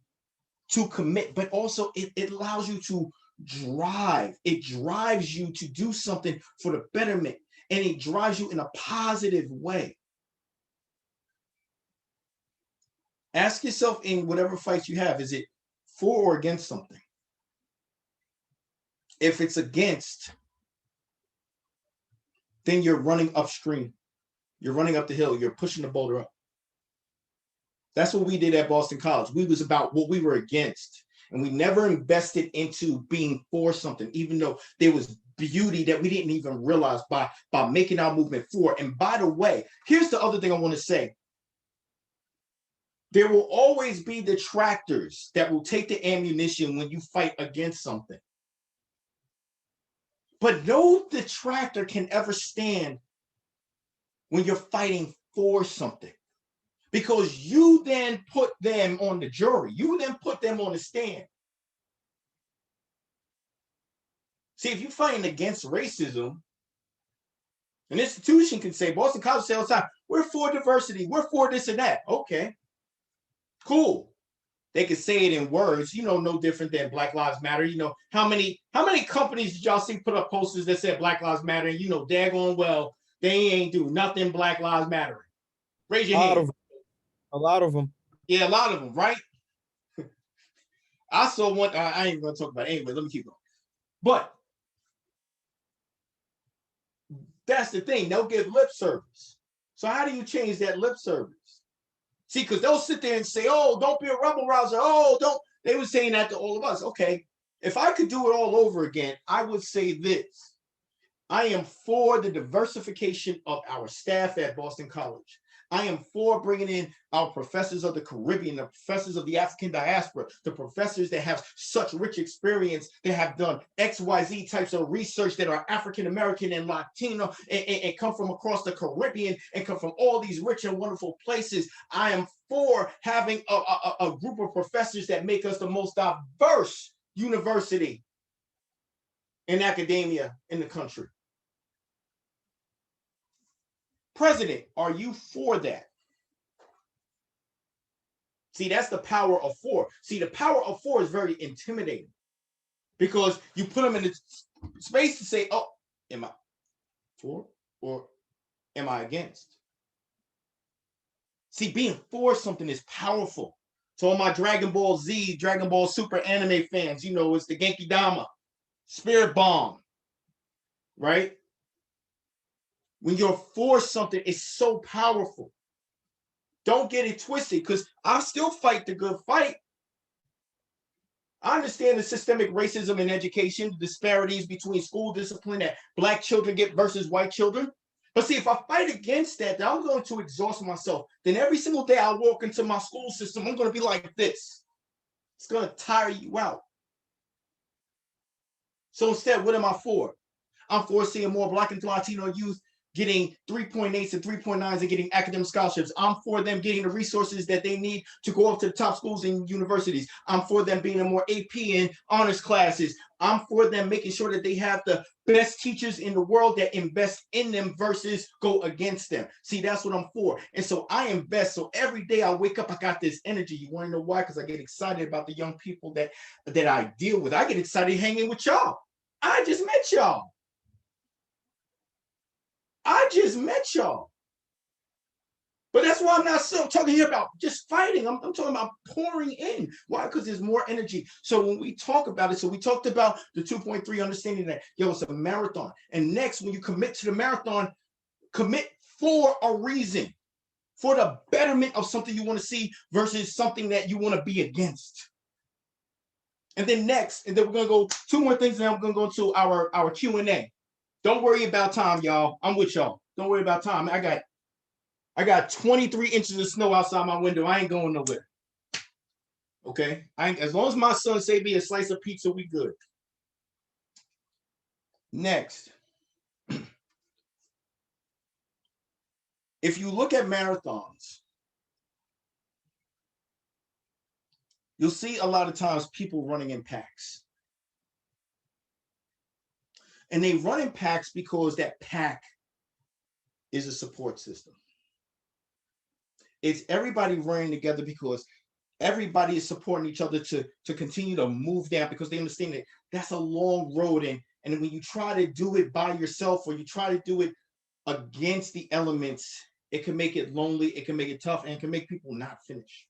to commit, but also it allows you to drive. It drives you to do something for the betterment, and it drives you in a positive way. Ask yourself in whatever fights you have, is it for or against something? If it's against, then you're running upstream. You're running up the hill. You're pushing the boulder up. That's what we did at Boston College. We was about what we were against. And we never invested into being for something, even though there was beauty that we didn't even realize by making our movement for. And by the way, here's the other thing I want to say. There will always be detractors that will take the ammunition when you fight against something. But no detractor can ever stand when you're fighting for something. Because you then put them on the jury. You then put them on the stand. See, if you're fighting against racism, an institution can say, Boston College say all the time, we're for diversity, we're for this and that. Okay, cool. They can say it in words, no different than Black Lives Matter. How many companies did y'all see put up posters that said Black Lives Matter? And daggone well, they ain't do nothing Black Lives Matter. Raise your hand. A lot of them. Yeah, a lot of them, right? I saw one, I ain't gonna talk about it anyway, let me keep going. But that's the thing, they'll give lip service. So how do you change that lip service? See, because they'll sit there and say, oh, don't be a rebel rouser. Oh, don't. They were saying that to all of us. Okay, if I could do it all over again, I would say this. I am for the diversification of our staff at Boston College. I am for bringing in our professors of the Caribbean, the professors of the African diaspora, the professors that have such rich experience, that have done XYZ types of research that are African-American and Latino and come from across the Caribbean and come from all these rich and wonderful places. I am for having a group of professors that make us the most diverse university in academia in the country. President, are you for that? See, that's the power of four. See, the power of four is very intimidating because you put them in the space to say, oh, am I for or am I against? See, being for something is powerful. So all my Dragon Ball Z, Dragon Ball Super anime fans, it's the Genki Dama, Spirit Bomb, right? When you're for something, it's so powerful. Don't get it twisted, because I still fight the good fight. I understand the systemic racism in education, the disparities between school discipline that Black children get versus white children. But see, if I fight against that, then I'm going to exhaust myself. Then every single day I walk into my school system, I'm going to be like this. It's going to tire you out. So instead, what am I for? I'm for seeing more Black and Latino youth getting 3.8s and 3.9s and getting academic scholarships. I'm for them getting the resources that they need to go up to the top schools and universities. I'm for them being in more AP and honors classes. I'm for them making sure that they have the best teachers in the world that invest in them versus go against them. See, that's what I'm for. And so I invest. So every day I wake up, I got this energy. You want to know why? Because I get excited about the young people that I deal with. I get excited hanging with y'all. I just met y'all. But that's why I'm not still talking here about just fighting. I'm talking about pouring in. Why? Because there's more energy. So when we talk about it, so we talked about the 2.3, understanding that, yo, it's a marathon. And next, when you commit to the marathon, commit for a reason, for the betterment of something you want to see versus something that you want to be against. And then next, and then we're going to go 2 more things, and then we're going to go to our Q&A. Don't worry about time, y'all. I'm with y'all. Don't worry about time. I got 23 inches of snow outside my window. I ain't going nowhere. Okay? As long as my son say me a slice of pizza, we good. Next. If you look at marathons, you'll see a lot of times people running in packs. And they run in packs because that pack is a support system. It's everybody running together because everybody is supporting each other to continue to move down, because they understand that that's a long road. And when you try to do it by yourself, or you try to do it against the elements, it can make it lonely, it can make it tough, and it can make people not finish.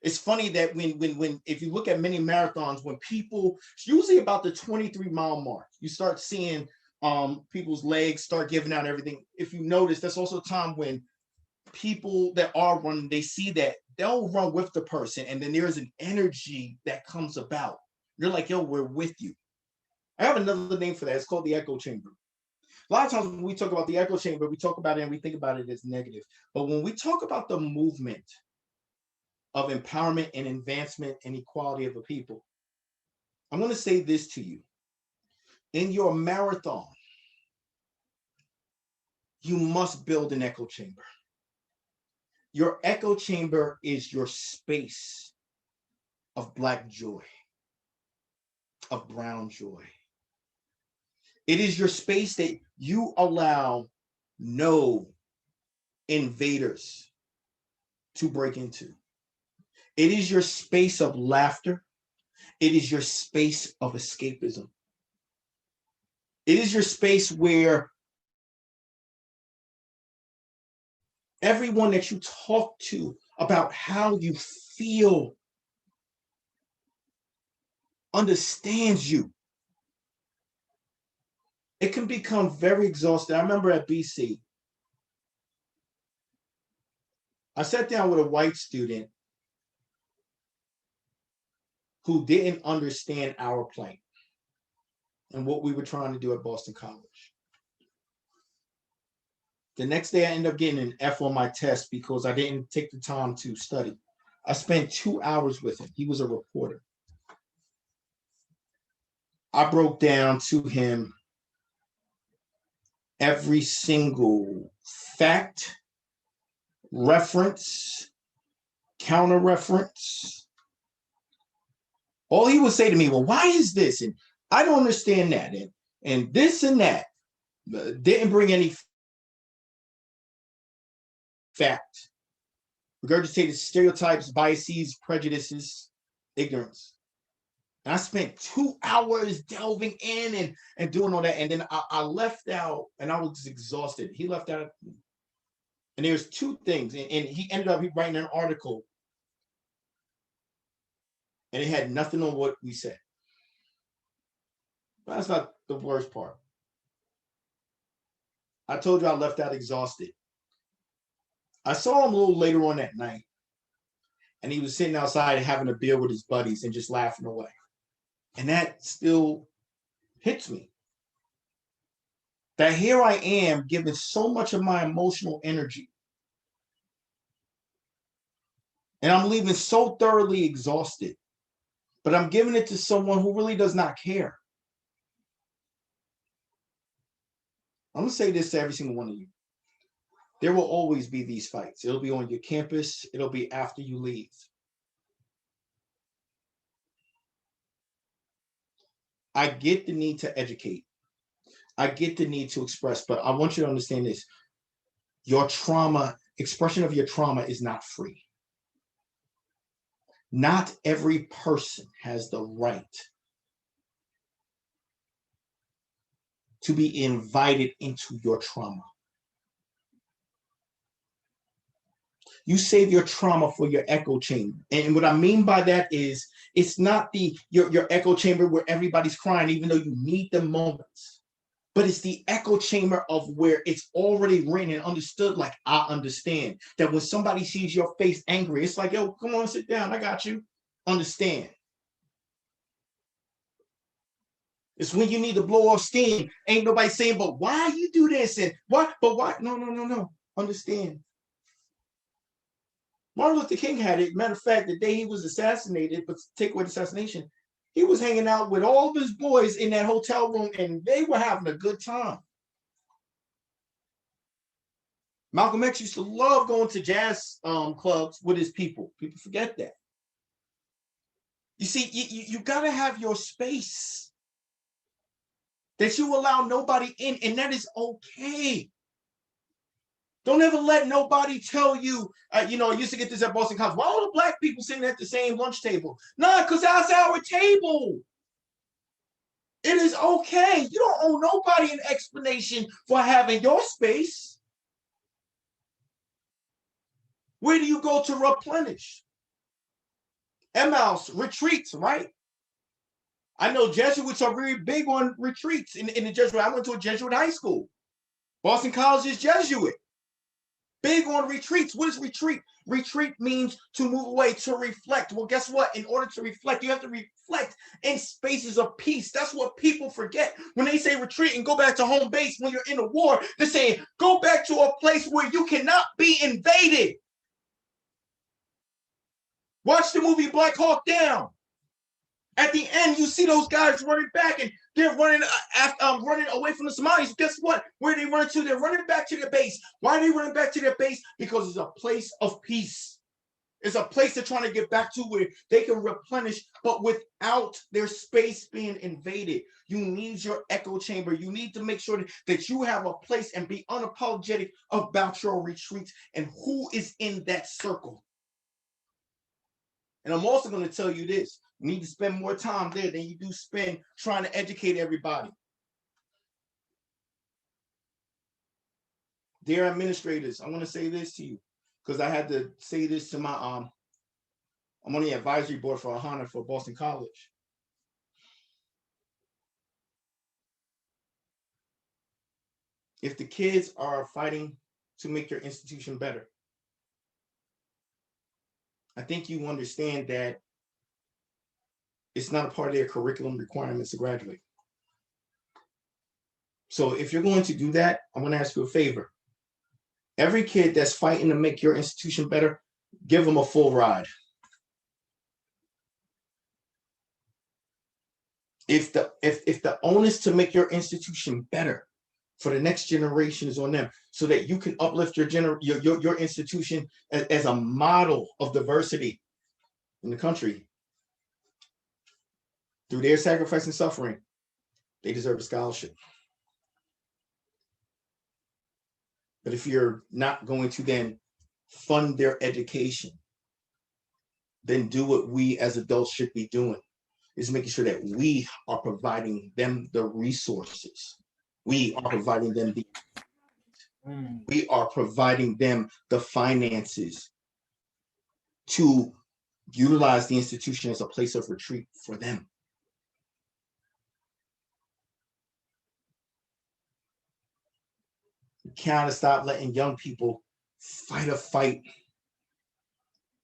It's funny that when if you look at many marathons, when people, it's usually about the 23-mile mark, you start seeing people's legs start giving out everything. If you notice, that's also a time when people that are running, they see that they'll run with the person, and then there's an energy that comes about. You're like, yo, we're with you. I have another name for that. It's called the echo chamber. A lot of times when we talk about the echo chamber, we talk about it and we think about it as negative. But when we talk about the movement of empowerment and advancement and equality of the people, I'm going to say this to you. In your marathon, you must build an echo chamber. Your echo chamber is your space of Black joy, of brown joy. It is your space that you allow no invaders to break into. It is your space of laughter. It is your space of escapism. It is your space where everyone that you talk to about how you feel understands you. It can become very exhausting. I remember at BC, I sat down with a white student who didn't understand our plight and what we were trying to do at Boston College. The next day, I ended up getting an F on my test because I didn't take the time to study. I spent 2 hours with him. He was a reporter. I broke down to him every single fact, reference, counter reference. All he would say to me, well, why is this? And I don't understand that. And this and that. Didn't bring any fact. Regurgitated stereotypes, biases, prejudices, ignorance. And I spent 2 hours delving in and doing all that. And then I left out, and I was exhausted. He left out. And there's 2 things. And he ended up writing an article. And it had nothing on what we said. But that's not the worst part. I told you I left out exhausted. I saw him a little later on that night. And he was sitting outside having a beer with his buddies and just laughing away. And that still hits me. That here I am giving so much of my emotional energy. And I'm leaving so thoroughly exhausted. But I'm giving it to someone who really does not care. I'm going to say this to every single one of you. There will always be these fights. It'll be on your campus. It'll be after you leave. I get the need to educate. I get the need to express, but I want you to understand this. Your trauma, expression of your trauma is not free. Not every person has the right to be invited into your trauma. You save your trauma for your echo chamber. And what I mean by that is it's not your echo chamber where everybody's crying, even though you need the moments. But it's the echo chamber of where it's already written and understood, like I understand. That when somebody sees your face angry, it's like, yo, come on, sit down. I got you. Understand. It's when you need to blow off steam. Ain't nobody saying, but why you do this? And what? But why? No. Understand. Martin Luther King had it. Matter of fact, the day he was assassinated, but take away the assassination, he was hanging out with all of his boys in that hotel room, and they were having a good time. Malcolm X used to love going to jazz clubs with his people. People forget that. You see, you got to have your space that you allow nobody in, and that is okay. Don't ever let nobody tell you, I used to get this at Boston College. Why all the black people sitting at the same lunch table? Nah, because that's our table. It is okay. You don't owe nobody an explanation for having your space. Where do you go to replenish? Emmaus retreats, right? I know Jesuits are very big on retreats in the Jesuit. I went to a Jesuit high school. Boston College is Jesuit. Big on retreats. What is retreat? Retreat means to move away, to reflect. Well, guess what? In order to reflect, you have to reflect in spaces of peace. That's what people forget. When they say retreat and go back to home base when you're in a war, they're saying go back to a place where you cannot be invaded. Watch the movie Black Hawk Down. At the end, you see those guys running back, and they're running away from the Somalis. Guess what? Where they run to? They're running back to their base. Why are they running back to their base? Because it's a place of peace. It's a place they're trying to get back to where they can replenish, but without their space being invaded. You need your echo chamber. You need to make sure that you have a place and be unapologetic about your retreats and who is in that circle. And I'm also going to tell you this. You need to spend more time there than you do spend trying to educate everybody. Dear administrators, I want to say this to you because I had to say this to my, I'm on the advisory board for HANA for Boston College. If the kids are fighting to make your institution better, I think you understand that it's not a part of their curriculum requirements to graduate. So if you're going to do that, I'm going to ask you a favor. Every kid that's fighting to make your institution better, give them a full ride. If the onus to make your institution better for the next generation is on them, so that you can uplift your institution as a model of diversity in the country, through their sacrifice and suffering, they deserve a scholarship. But if you're not going to then fund their education, then do what we as adults should be doing, is making sure that we are providing them the resources. We are providing them the finances to utilize the institution as a place of retreat for them. You cannot stop letting young people fight a fight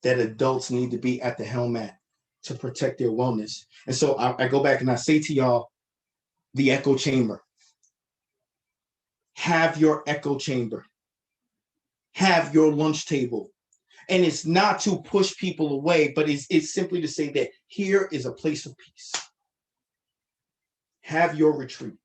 that adults need to be at the helm at to protect their wellness. And so I go back and I say to y'all, the echo chamber. Have your echo chamber. Have your lunch table. And it's not to push people away, but it's simply to say that here is a place of peace. Have your retreat.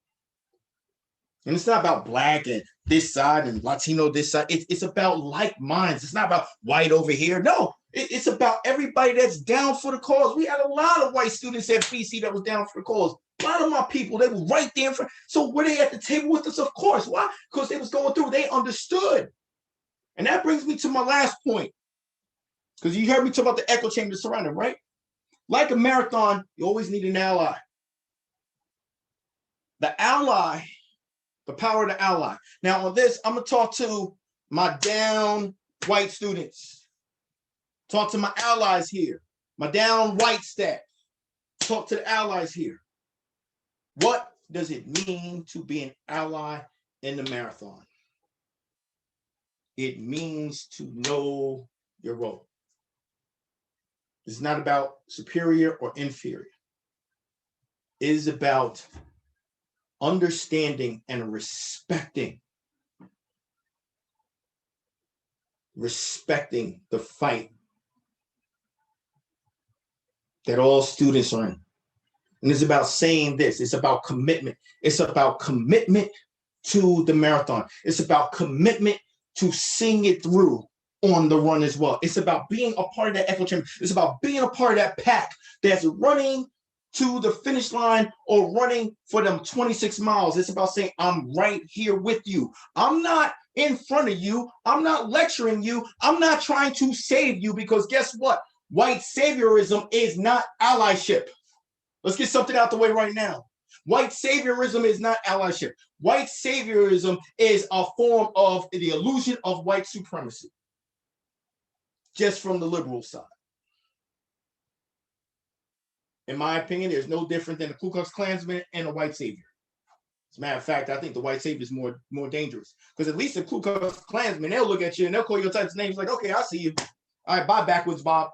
And it's not about black and this side and Latino this side. It's about like minds. It's not about white over here. No, it's about everybody that's down for the cause. We had a lot of white students at BC that was down for the cause. A lot of my people, they were right there. So were they at the table with us? Of course. Why? Because they was going through. They understood. And that brings me to my last point. Because you heard me talk about the echo chamber surrounding, right? Like a marathon, you always need an ally. The ally, the power of the ally. Now on this, I'm going to talk to my down white students. Talk to my allies here. My down white staff. Talk to the allies here. What does it mean to be an ally in the marathon? It means to know your role. It's not about superior or inferior. It is about understanding and respecting the fight that all students are in. And it's about saying this. It's about commitment. It's about commitment to the marathon. It's about commitment to seeing it through on the run as well. It's about being a part of that echo chamber. It's about being a part of that pack that's running to the finish line or running for them 26 miles. It's about saying, I'm right here with you. I'm not in front of you. I'm not lecturing you. I'm not trying to save you, because guess what? White saviorism is not allyship. Let's get something out the way right now. White saviorism is not allyship. White saviorism is a form of the illusion of white supremacy, just from the liberal side. In my opinion, there's no different than a Ku Klux Klansman and a white savior. As a matter of fact, I think the white savior is more dangerous, because at least the Ku Klux Klansman, they'll look at you and they'll call your types of names like, okay, I see you. All right, bye backwards, Bob.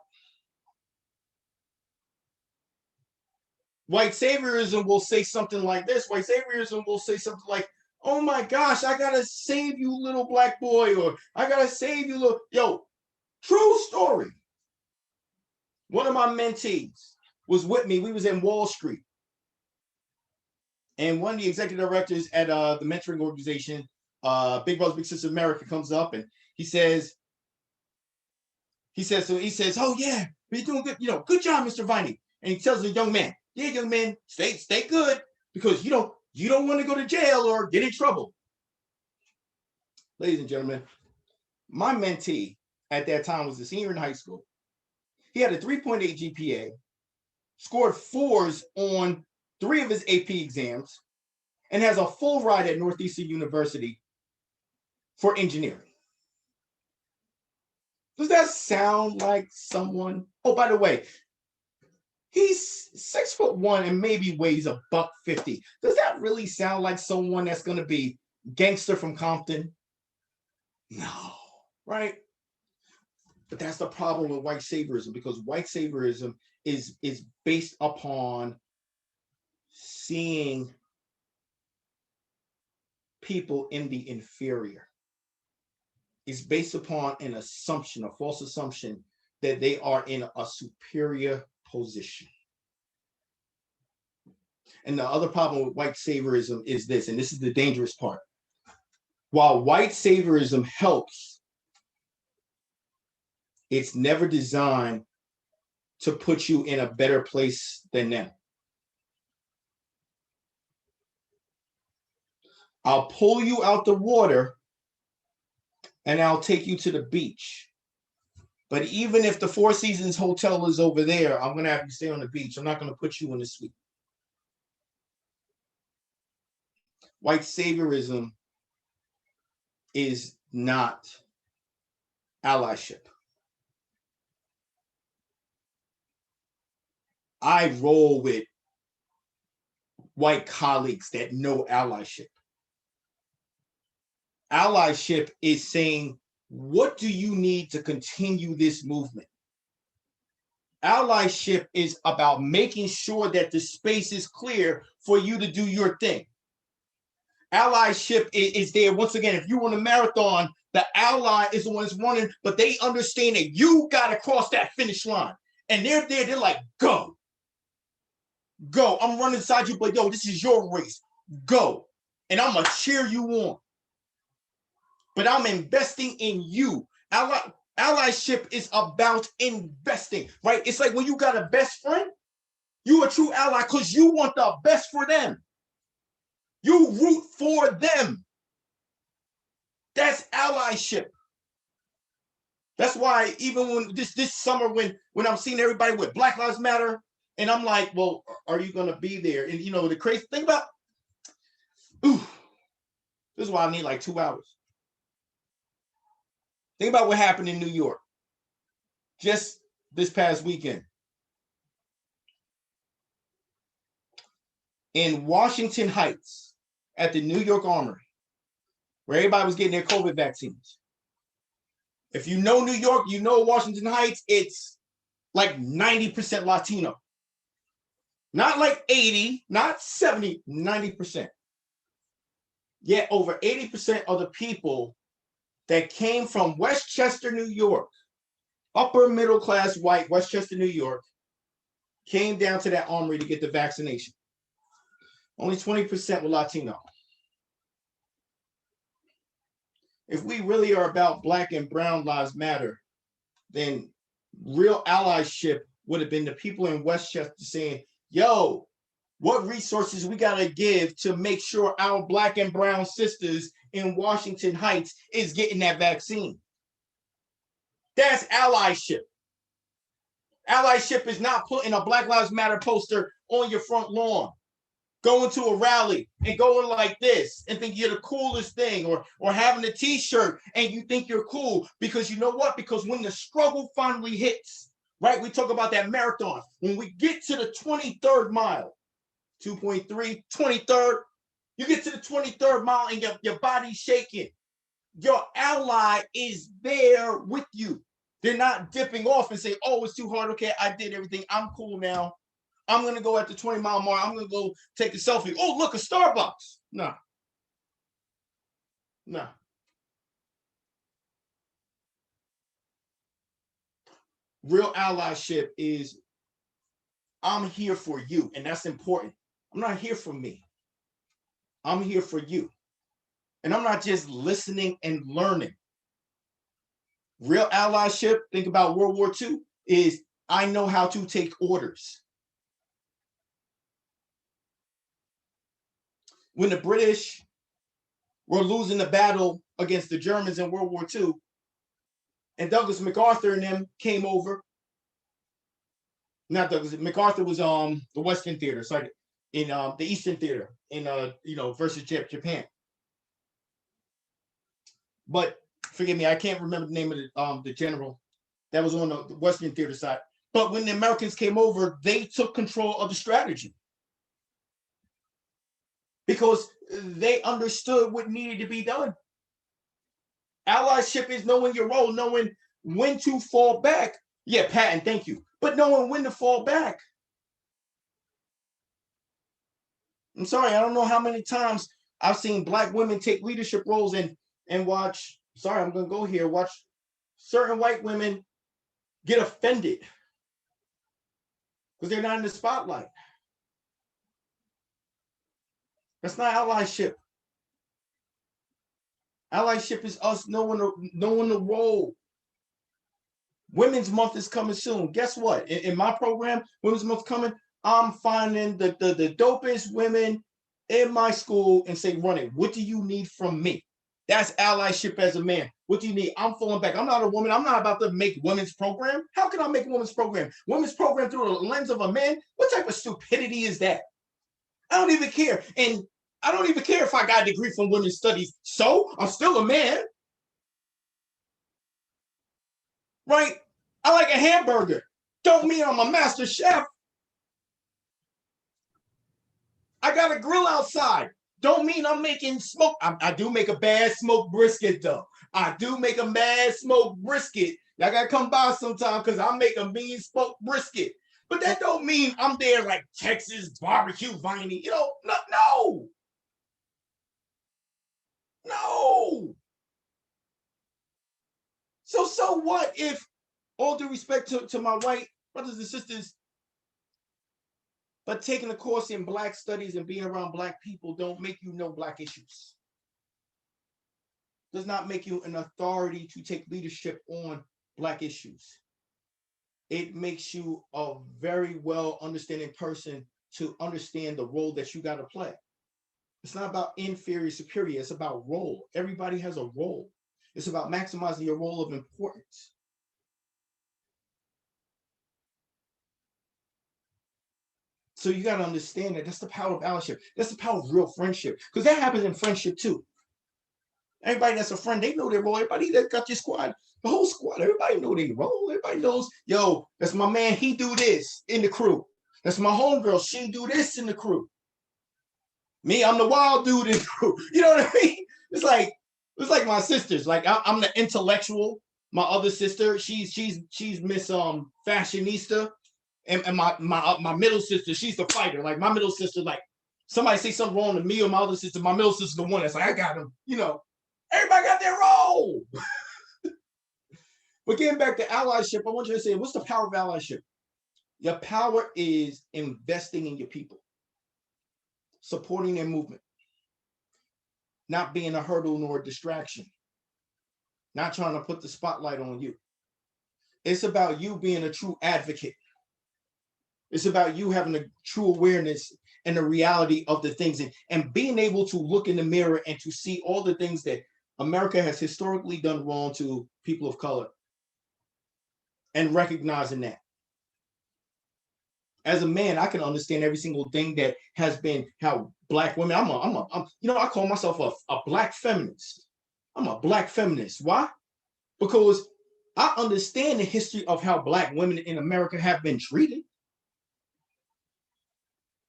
White saviorism will say something like this. White saviorism will say something like, oh my gosh, I gotta save you, little black boy, or I gotta save you, little, yo, true story. One of my mentees was with me. We was in Wall Street. And one of the executive directors at the mentoring organization, Big Brothers Big Sisters of America, comes up and he says, oh yeah, you're doing good, good job, Mr. Viney. And he tells the young man, yeah, young man, stay good, because you don't want to go to jail or get in trouble. Ladies and gentlemen, my mentee at that time was a senior in high school. He had a 3.8 GPA, scored 4s on 3 of his AP exams, and has a full ride at Northeastern University for engineering. Does that sound like someone? Oh, by the way, he's 6'1" and maybe weighs $150. Does that really sound like someone that's going to be gangster from Compton? No, right? But that's the problem with white saviorism, because white saviorism is based upon seeing people in the inferior. It's based upon an assumption, a false assumption, that they are in a superior position. And the other problem with white saviorism is this, and this is the dangerous part. While white saviorism helps, it's never designed to put you in a better place than them. I'll pull you out the water and I'll take you to the beach. But even if the Four Seasons Hotel is over there, I'm going to have you stay on the beach. I'm not going to put you in the suite. White saviorism is not allyship. I roll with white colleagues that know allyship. Allyship is saying, what do you need to continue this movement? Allyship is about making sure that the space is clear for you to do your thing. Allyship is there. Once again, if you run a marathon, the ally is the one that's running, but they understand that you got to cross that finish line. And they're there, they're like, go. Go. I'm running inside you, but yo, this is your race. Go. And I'm going to cheer you on. But I'm investing in you. Allyship is about investing, right? It's like when you got a best friend, you a true ally because you want the best for them. You root for them. That's allyship. That's why even when this summer, when I'm seeing everybody with Black Lives Matter, and I'm like, well, are you going to be there? And the crazy thing about, this is why I need like 2 hours. Think about what happened in New York. just this past weekend. In Washington Heights at the New York Armory, where everybody was getting their COVID vaccines. If you know New York, you know Washington Heights, it's like 90% Latino. Not like 80, not 70, 90%. Yet over 80% of the people that came from Westchester, New York, upper middle class white Westchester, New York, came down to that armory to get the vaccination. Only 20% were Latino. If we really are about Black and Brown Lives Matter, then real allyship would have been the people in Westchester saying, yo, what resources we got to give to make sure our Black and Brown sisters in Washington Heights is getting that vaccine. That's allyship. Allyship is not putting a Black Lives Matter poster on your front lawn, going to a rally and going like this and think you're the coolest thing, or having a t-shirt and you think you're cool because you know what? Because when the struggle finally hits, right? We talk about that marathon. When we get to the 23rd mile, 2.3, 23rd, you get to the 23rd mile and your body's shaking. Your ally is there with you. They're not dipping off and saying, oh, it's too hard. Okay, I did everything. I'm cool now. I'm going to go at the 20-mile mark. I'm going to go take a selfie. Oh, look, a Starbucks. No. No. Real allyship is I'm here for you, and that's important. I'm not here for me. I'm here for you. And I'm not just listening and learning. Real allyship, think about World War II, is I know how to take orders. When the British were losing the battle against the Germans in World War II, and Douglas MacArthur and them came over. Not Douglas, MacArthur was the Western Theater, sorry, in the Eastern Theater in versus Japan. But forgive me, I can't remember the name of the general that was on the Western Theater side. But when the Americans came over, they took control of the strategy because they understood what needed to be done. Allyship is knowing your role, knowing when to fall back. Yeah, Patton, thank you. But knowing when to fall back. I'm sorry, I don't know how many times I've seen Black women take leadership roles and watch, sorry, I'm going to go here, watch certain white women get offended because they're not in the spotlight. That's not allyship. Allyship is us knowing the role. Women's Month is coming soon. Guess what? In my program, Women's Month coming, I'm finding the dopest women in my school and say, run it. What do you need from me? That's allyship as a man. What do you need? I'm falling back. I'm not a woman. I'm not about to make women's program. How can I make women's program? Women's program through the lens of a man? What type of stupidity is that? I don't even care. And I don't even care if I got a degree from women's studies. So I'm still a man. Right? I like a hamburger. Don't mean I'm a master chef. I got a grill outside. Don't mean I'm making smoke. I do make a bad smoked brisket though. I do make a bad smoked brisket. Y'all gotta come by sometime because I make a mean smoked brisket. But that don't mean I'm there like Texas barbecue Viney. No. So what if, all due respect to my white brothers and sisters, but taking a course in Black studies and being around Black people don't make you know Black issues. Does not make you an authority to take leadership on Black issues. It makes you a very well understanding person to understand the role that you got to play. It's not about inferior, superior. It's about role. Everybody has a role. It's about maximizing your role of importance. So you got to understand that that's the power of allyship. That's the power of real friendship. Because that happens in friendship too. Everybody that's a friend, they know their role. Everybody that got your squad, The whole squad, everybody know they role. Everybody knows, yo, that's my man. He do this in the crew. That's my homegirl. She do this in the crew. Me, I'm the wild dude in the crew. You know what I mean? It's like my sisters. Like I'm the intellectual. My other sister, she's Miss Fashionista, and my middle sister, she's the fighter. Like my middle sister, like somebody say something wrong to me or my other sister, my middle sister, the one that's like, I got him. You know, everybody got their role. But getting back to allyship, I want you to say, what's the power of allyship? Your power is investing in your people, supporting their movement, not being a hurdle nor a distraction, not trying to put the spotlight on you. It's about you being a true advocate. It's about you having a true awareness and the reality of the things and being able to look in the mirror and to see all the things that America has historically done wrong to people of color and recognizing that. As a man, I can understand every single thing that has been how Black women. I'm I call myself a Black feminist. I'm a Black feminist. Why? Because I understand the history of how Black women in America have been treated.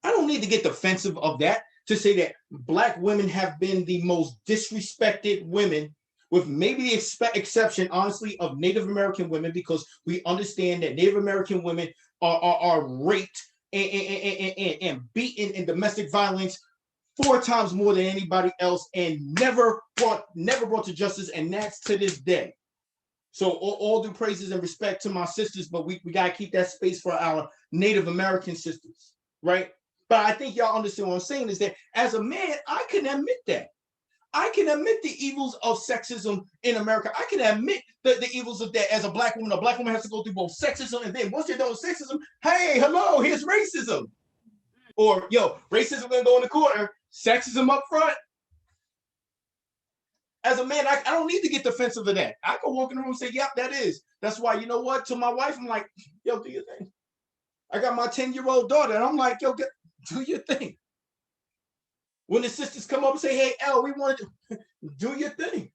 I don't need to get defensive of that to say that Black women have been the most disrespected women, with maybe the exception, honestly, of Native American women, because we understand that Native American women are raped and beaten in domestic violence 4 times more than anybody else, and never brought to justice, and that's to this day. So all due praises and respect to my sisters, but we got to keep that space for our Native American sisters, right? But I think y'all understand what I'm saying is that as a man, I can admit that. I can admit the evils of sexism in America. I can admit the evils of that as a Black woman. A Black woman has to go through both sexism, and then once you're done with sexism, hey, hello, here's racism. Or, yo, racism gonna go in the corner, sexism up front. As a man, I don't need to get defensive of that. I can walk in the room and say, yep, that is. That's why, you know what, to my wife, I'm like, yo, do your thing. I got my 10-year-old daughter, and I'm like, yo, do your thing. When the sisters come up and say, hey, Elle, we want to do your thing.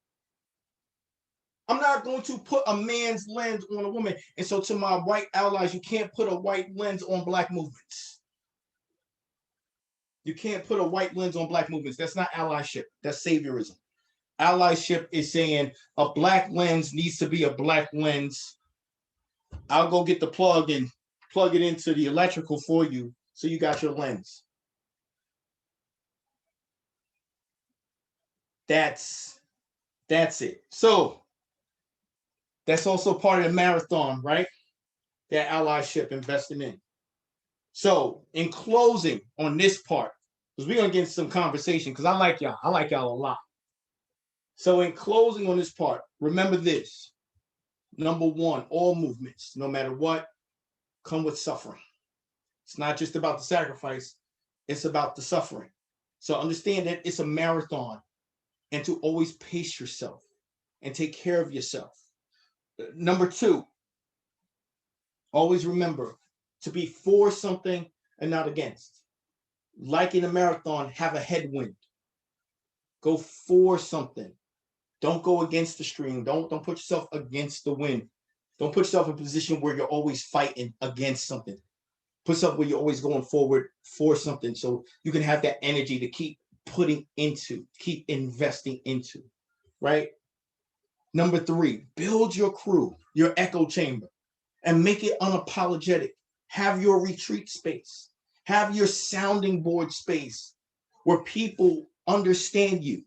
I'm not going to put a man's lens on a woman. And so to my white allies, you can't put a white lens on Black movements. You can't put a white lens on Black movements. That's not allyship. That's saviorism. Allyship is saying a Black lens needs to be a Black lens. I'll go get the plug and plug it into the electrical for you, so you got your lens. That's it. So that's also part of the marathon, right? That allyship, investing in. So in closing on this part, because we're gonna get into some conversation, because I like y'all a lot. So in closing on this part, remember this. Number one, all movements, no matter what, come with suffering. It's not just about the sacrifice, it's about the suffering. So understand that it's a marathon, and to always pace yourself and take care of yourself. Number two, always remember to be for something and not against. Like in a marathon, have a headwind. Go for something. Don't go against the stream. Don't put yourself against the wind. Don't put yourself in a position where you're always fighting against something. Put yourself where you're always going forward for something, so you can have that energy to keep putting into, keep investing into, right? Number three, build your crew, your echo chamber, and make it unapologetic. Have your retreat space. Have your sounding board space where people understand you.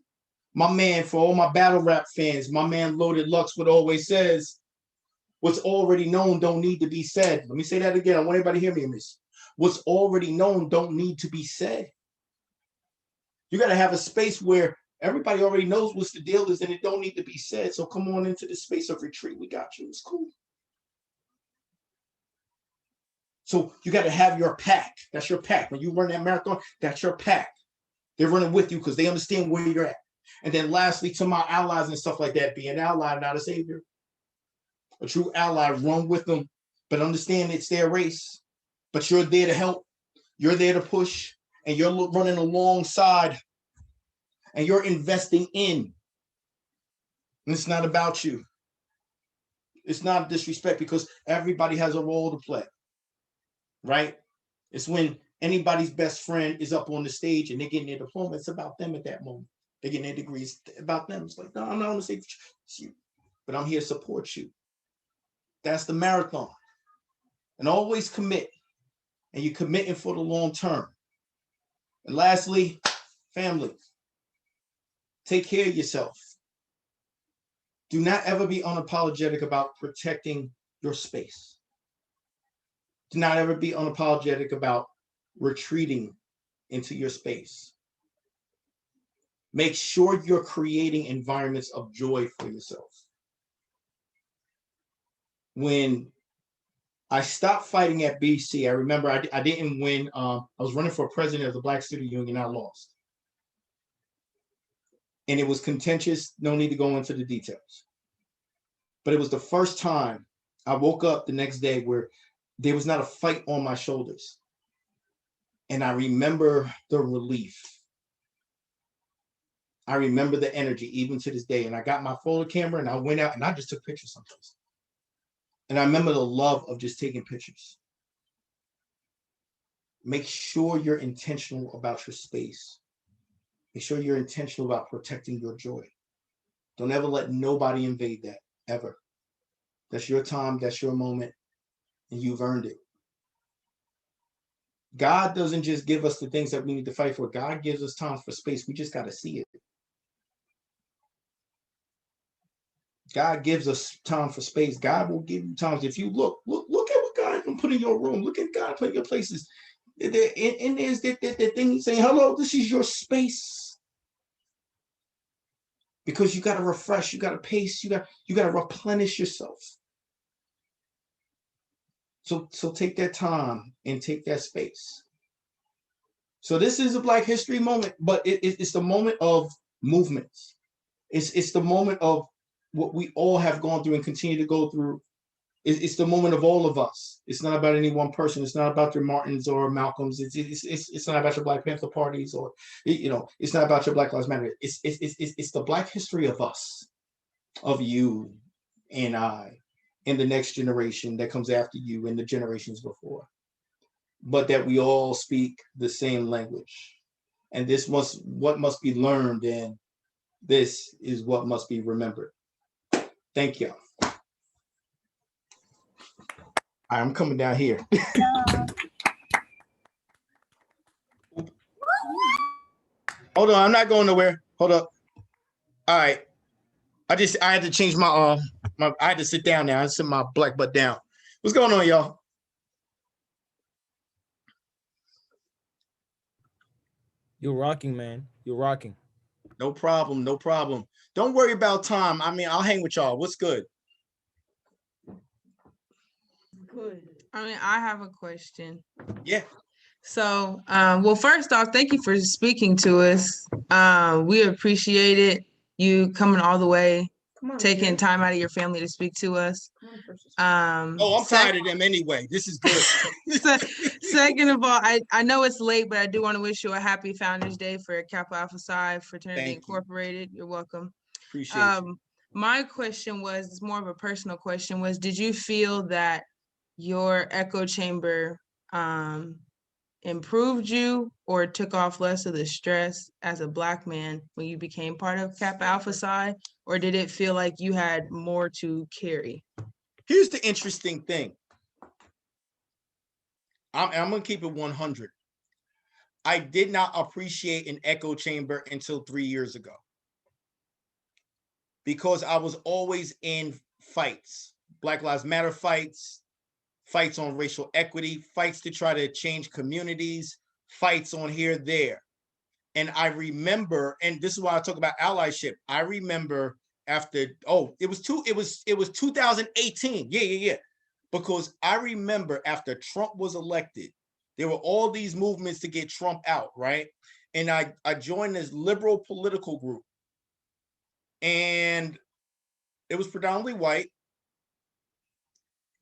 My man, for all my battle rap fans, my man Loaded Lux would always says, what's already known don't need to be said. Let me say that again. I want everybody to hear me in this. What's already known don't need to be said. You got to have a space where everybody already knows what the deal is and it don't need to be said. So come on into the space of retreat. We got you. It's cool. So you got to have your pack. That's your pack. When you run that marathon, that's your pack. They're running with you because they understand where you're at. And then lastly, to my allies and stuff like that, be an ally, not a savior. A true ally, run with them, but understand it's their race. But you're there to help. You're there to push. And you're running alongside. And you're investing in. And it's not about you. It's not disrespect because everybody has a role to play, right? It's when anybody's best friend is up on the stage and they're getting their diploma. It's about them at that moment. They're getting their degrees, about them. It's like, no, I'm not on the stage with you, but I'm here to support you. That's the marathon. And always commit. And you're committing for the long term. And lastly, family. Take care of yourself. Do not ever be unapologetic about protecting your space. Do not ever be unapologetic about retreating into your space. Make sure you're creating environments of joy for yourself. When I stopped fighting at BC, I remember I didn't win. I was running for president of the Black Student Union. I lost. And it was contentious. No need to go into the details. But it was the first time I woke up the next day where there was not a fight on my shoulders. And I remember the relief. I remember the energy even to this day. And I got my photo camera and I went out and I just took pictures sometimes. And I remember the love of just taking pictures. Make sure you're intentional about your space. Make sure you're intentional about protecting your joy. Don't ever let nobody invade that, ever. That's your time, that's your moment, and you've earned it. God doesn't just give us the things that we need to fight for. God gives us time for space. We just got to see it. God gives us time for space. God will give you times. If you look at what God can put in your room. Look at God put in your places. And there's that thing saying, hello, this is your space. Because you got to refresh, you got to pace, you got to replenish yourself. So take that time and take that space. So this is a Black History moment, but it's the moment of movements. It's the moment of what we all have gone through and continue to go through. It's the moment of all of us. It's not about any one person. It's not about your Martins or Malcolms. It's not about your Black Panther parties or, it's not about your Black Lives Matter. It's the Black history of us, of you and I, and the next generation that comes after you and the generations before. But that we all speak the same language. And this what must be learned, and this is what must be remembered. Thank you. I'm coming down here. Hold on, I'm not going nowhere. Hold up. All right. I had to change my I had to sit down now. I sit my black butt down. What's going on, y'all? You're rocking, man. You're rocking. No problem. No problem. Don't worry about time. I mean, I'll hang with y'all. What's good? Good. I have a question. Yeah. So, well, first off, thank you for speaking to us. We appreciate it. You coming all the way, taking time out of your family to speak to us. I'm tired of them anyway. This is good. Second of all, I know it's late, but I do want to wish you a happy Founders Day for Kappa Alpha Psi Fraternity Incorporated. You're welcome. Appreciate you. My question was, it's more of a personal question, was did you feel that your echo chamber improved you or took off less of the stress as a Black man when you became part of Kappa Alpha Psi, or did it feel like you had more to carry? Here's the interesting thing. I'm going to keep it 100. I did not appreciate an echo chamber until 3 years ago, because I was always in fights, Black Lives Matter fights, fights on racial equity, fights to try to change communities, fights on here, there. And I remember, and this is why I talk about allyship. I remember after, it was 2018. Yeah. Because I remember after Trump was elected, there were all these movements to get Trump out, right? And I joined this liberal political group. And it was predominantly white.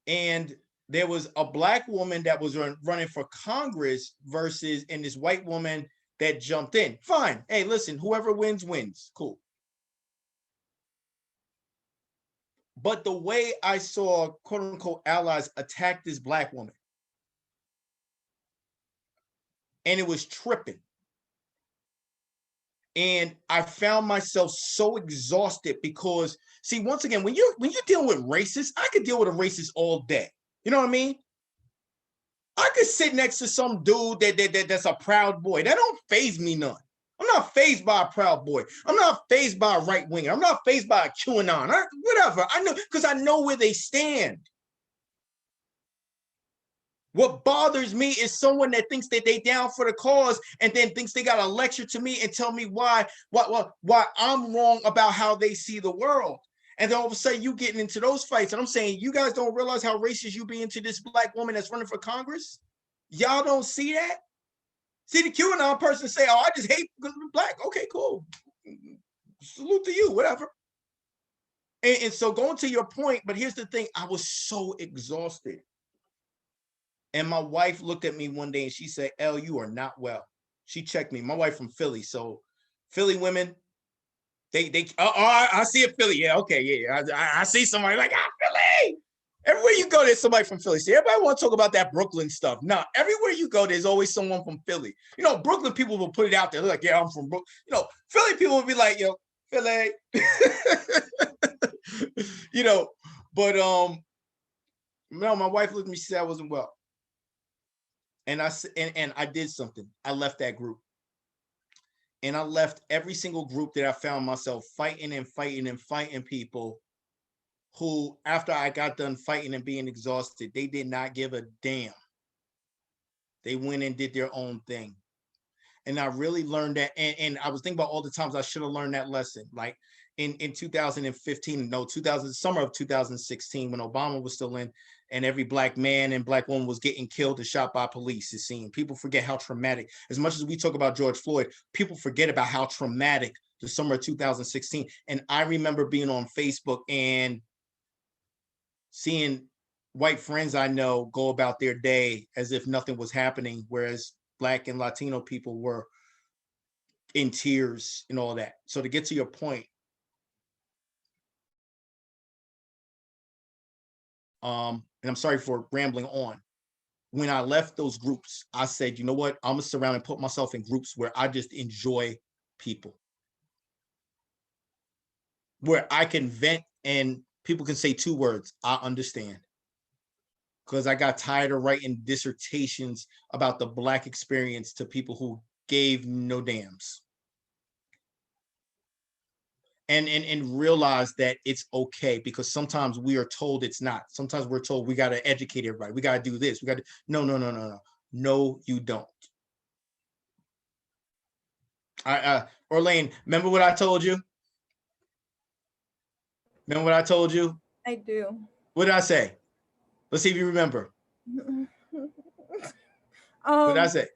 And there was a Black woman that was running for Congress and this white woman that jumped in. Fine. Hey, listen, whoever wins, wins. Cool. But the way I saw quote unquote allies attack this Black woman, and it was tripping. And I found myself so exhausted because, see, once again, when you're dealing with racists, I could deal with a racist all day. You know what I mean? I could sit next to some dude that's a Proud Boy. That don't faze me none. I'm not fazed by a Proud Boy. I'm not fazed by a right winger. I'm not fazed by a QAnon. Whatever. I know, because I know where they stand. What bothers me is someone that thinks that they down for the cause and then thinks they got to lecture to me and tell me why I'm wrong about how they see the world. And then all of a sudden you getting into those fights. And I'm saying, you guys don't realize how racist you be into this Black woman that's running for Congress? Y'all don't see that? See the QAnon person say, oh, I just hate because I'm Black. Okay, cool. Salute to you, whatever. And so going to your point, but here's the thing, I was so exhausted. And my wife looked at me one day and she said, "El, you are not well." She checked me. My wife from Philly. So Philly women, I see a Philly. Yeah, okay, yeah. I see somebody like, Philly. Everywhere you go, there's somebody from Philly. See, everybody want to talk about that Brooklyn stuff. No, everywhere you go, there's always someone from Philly. You know, Brooklyn people will put it out there. They're like, yeah, I'm from Brooklyn. You know, Philly people will be like, yo, Philly. You know, but no, my wife looked at me, she said I wasn't well. And I did something. I left that group. And I left every single group that I found myself fighting people who, after I got done fighting and being exhausted, they did not give a damn. They went and did their own thing. And I really learned that. And I was thinking about all the times I should have learned that lesson. Like in 2015, summer of 2016, when Obama was still in, and every Black man and Black woman was getting killed and shot by police. It seemed people forget how traumatic, as much as we talk about George Floyd, people forget about how traumatic the summer of 2016. And I remember being on Facebook and seeing white friends I know go about their day as if nothing was happening, whereas Black and Latino people were in tears and all that. So to get to your point, and I'm sorry for rambling on. When I left those groups, I said, you know what? I'm gonna surround and put myself in groups where I just enjoy people, where I can vent and people can say 2 words, I understand. Because I got tired of writing dissertations about the Black experience to people who gave no dams. And realize that it's okay, because sometimes we are told it's not. Sometimes we're told we got to educate everybody. We got to do this. We got to, no. No, you don't. Orlane, remember what I told you? Remember what I told you? I do. What did I say? Let's see if you remember. What did I say?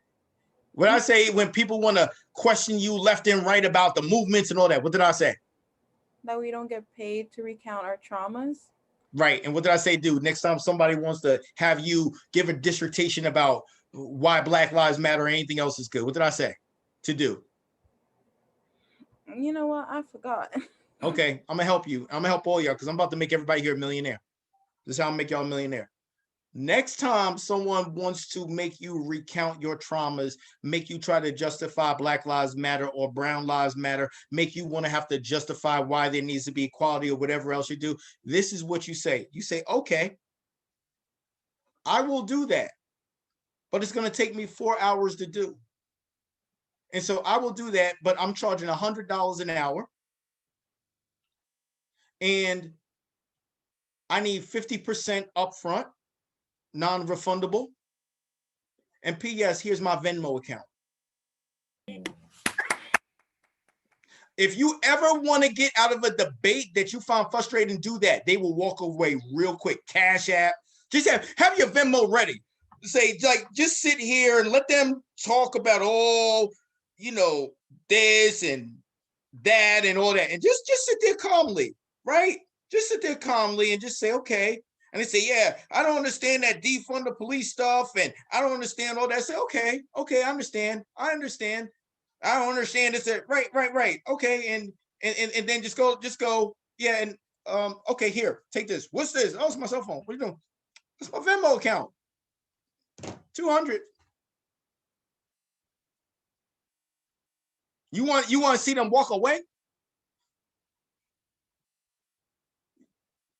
What did I say when people want to question you left and right about the movements and all that? What did I say? That we don't get paid to recount our traumas. Right. And what did I say, dude? Next time somebody wants to have you give a dissertation about why Black Lives Matter or anything else is good, what did I say to do? You know what? I forgot. Okay, I'm gonna help you. I'm gonna help all y'all because I'm about to make everybody here a millionaire. This is how I'm gonna make y'all a millionaire. Next time someone wants to make you recount your traumas, make you try to justify Black Lives Matter or Brown Lives Matter, make you want to have to justify why there needs to be equality or whatever else you do, this is what you say. You say, okay, I will do that, but it's going to take me 4 hours to do. And so I will do that, but I'm charging $100 an hour. And I need 50% upfront, non-refundable. And P.S., here's my Venmo account. If you ever want to get out of a debate that you find frustrating, do that. They will walk away real quick. Cash App. Just have your Venmo ready. Say, like, just sit here and let them talk about all, you know, this and that and all that. And just sit there calmly, right? Just sit there calmly and just say, okay. And they say, yeah, I don't understand that defund the police stuff. And I don't understand all that. I say, okay, I understand. I don't understand this. Right. Okay. And then just go. Yeah. And Okay, here, take this. What's this? Oh, it's my cell phone. What are you doing? It's my Venmo account. 200. You want to see them walk away?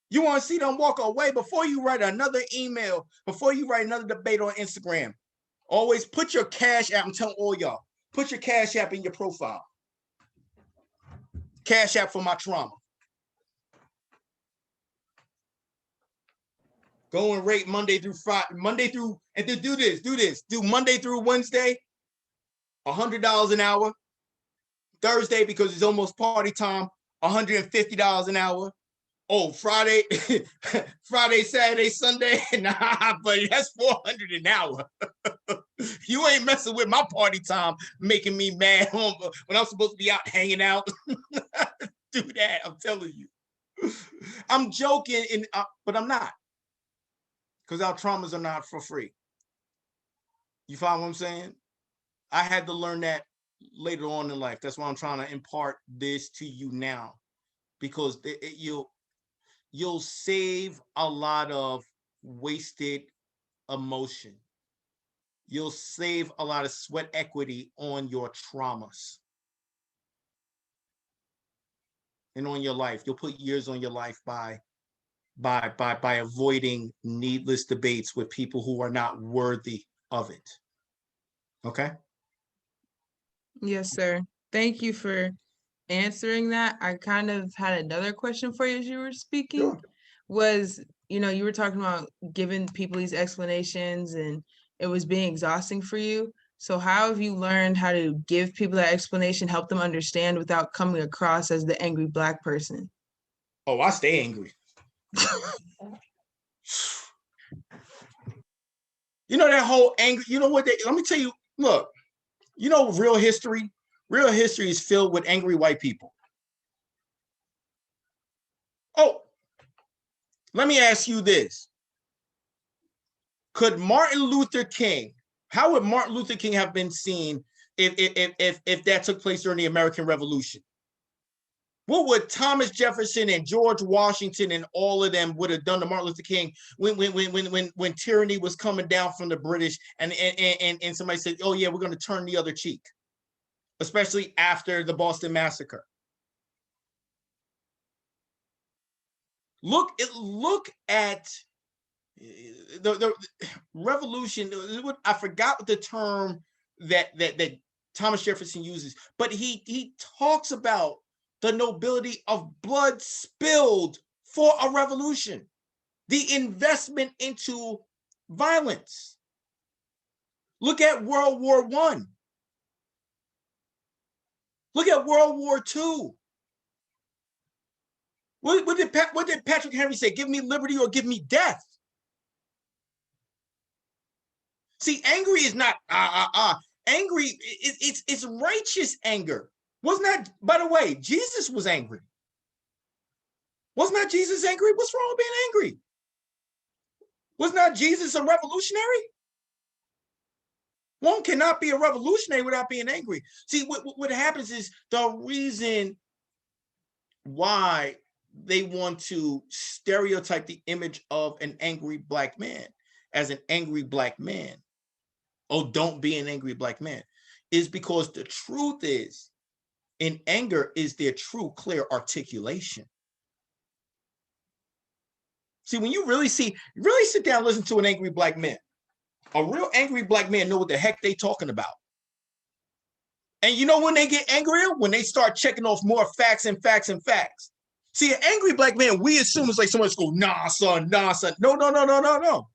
You want to see them walk away before you write another email, before you write another debate on Instagram. Always put your Cash App. I'm telling all y'all, put your Cash App in your profile. Cash App for my trauma. Go and rate Monday through Friday, and then do this. Do Monday through Wednesday, $100 an hour. Thursday, because it's almost party time, $150 an hour. Oh, Friday, Saturday, Sunday, nah, but that's $400 an hour. You ain't messing with my party time, making me mad when I'm supposed to be out hanging out. Do that, I'm telling you. I'm joking, but I'm not. Because our traumas are not for free. You follow what I'm saying? I had to learn that later on in life. That's why I'm trying to impart this to you now, because you'll save a lot of wasted emotion. You'll save a lot of sweat equity on your traumas and on your life. You'll put years on your life by avoiding needless debates with people who are not worthy of it. Okay? Yes, sir. Thank you for answering that. I kind of had another question for you as you were speaking. Sure. Was, you were talking about giving people these explanations and it was being exhausting for you. So how have you learned how to give people that explanation, help them understand without coming across as the angry Black person? Oh, I stay angry. That whole angry, let me tell you, look, real history is filled with angry white people. Oh, let me ask you this. How would Martin Luther King have been seen if that took place during the American Revolution? What would Thomas Jefferson and George Washington and all of them would have done to Martin Luther King when tyranny was coming down from the British and somebody said, oh yeah, we're going to turn the other cheek, especially after the Boston Massacre? Look at the revolution. I forgot the term that Thomas Jefferson uses, but he talks about the nobility of blood spilled for a revolution, the investment into violence. Look at World War I. Look at World War II. What did Patrick Henry say? Give me liberty or give me death. See, angry is not angry. It's righteous anger. Wasn't that, by the way, Jesus was angry. Was not Jesus angry? What's wrong with being angry? Was not Jesus a revolutionary? One cannot be a revolutionary without being angry. See, what happens is the reason why they want to stereotype the image of an angry Black man as an angry Black man. Oh, don't be an angry Black man, is because the truth is, in anger is their true, clear articulation. See, when you really sit down and listen to an angry Black man, a real angry Black man know what the heck they talking about. And you know when they get angrier? When they start checking off more facts and facts and facts. See, an angry Black man, we assume it's like someone's go, nah, son. No.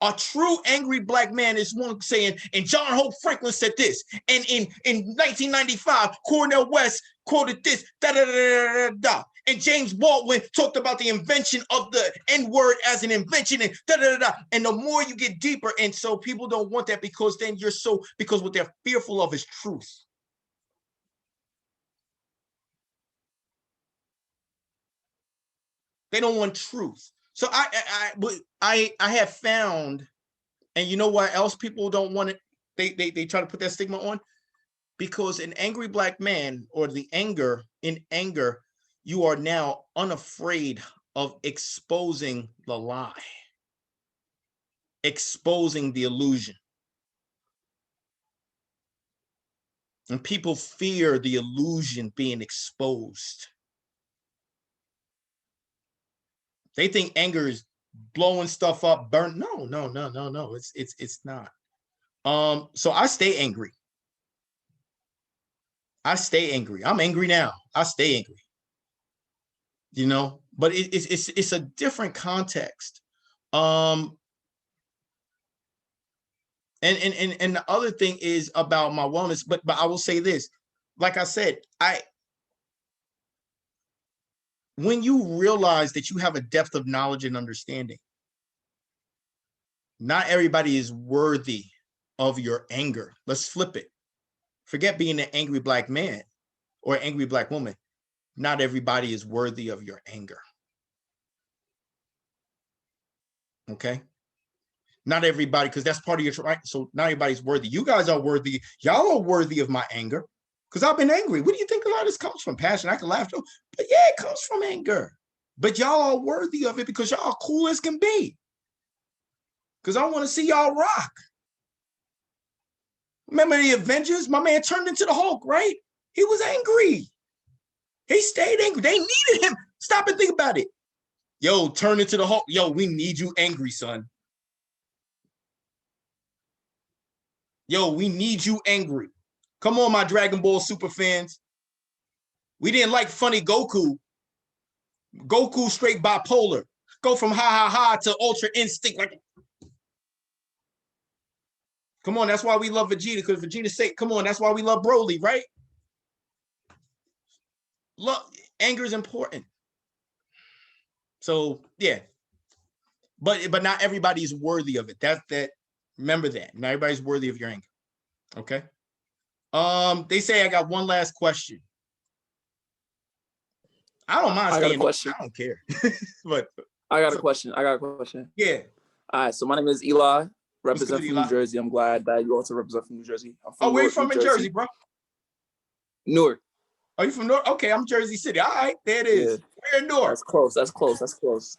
A true angry Black man is one saying, and John Hope Franklin said this, and in 1995, Cornel West quoted this, da-da-da-da-da-da. And James Baldwin talked about the invention of the N-word as an invention, and da-da-da-da. And the more you get deeper, and so people don't want that because then because what they're fearful of is truth. They don't want truth. So I have found, and you know why else people don't want it? They try to put that stigma on, because an angry Black man, or the anger in anger, you are now unafraid of exposing the lie, exposing the illusion. And people fear the illusion being exposed. They think anger is blowing stuff up, burn. No. It's not. So I stay angry. I'm angry now. I stay angry. You know, but it's a different context. And the other thing is about my wellness, but I will say this. Like I said, when you realize that you have a depth of knowledge and understanding, not everybody is worthy of your anger. Let's flip it. Forget being an angry black man or an angry black woman. Not everybody is worthy of your anger. Okay? Not everybody, because that's part of your right. So not everybody's worthy. You guys are worthy. Y'all are worthy of my anger because I've been angry. What do you think a lot of this comes from? Passion. I can laugh too, but yeah, it comes from anger. But y'all are worthy of it because y'all are cool as can be. Because I want to see y'all rock. Remember the Avengers? My man turned into the Hulk, right? He was angry. He stayed angry. They needed him. Stop and think about it. Yo, turn into the Hulk. Yo, we need you angry, son. Yo, we need you angry. Come on, my Dragon Ball super fans. We didn't like funny Goku. Goku straight bipolar. Go from ha ha ha to ultra instinct. Like, come on, that's why we love Vegeta, because Vegeta say, come on, that's why we love Broly, right? Look, anger is important. So yeah. But not everybody is worthy of it. That remember that. Not everybody's worthy of your anger. Okay. They say I got one last question. I don't mind I got a question. I don't care. But I got a question. Yeah. All right. So my name is Eli, represent from New Jersey. I'm glad that you also represent from New Jersey. I'm from where you from in Jersey, bro? Newark. Are you from Newark? Okay, I'm Jersey City. All right, there it is. Yeah. Where in Newark? That's close.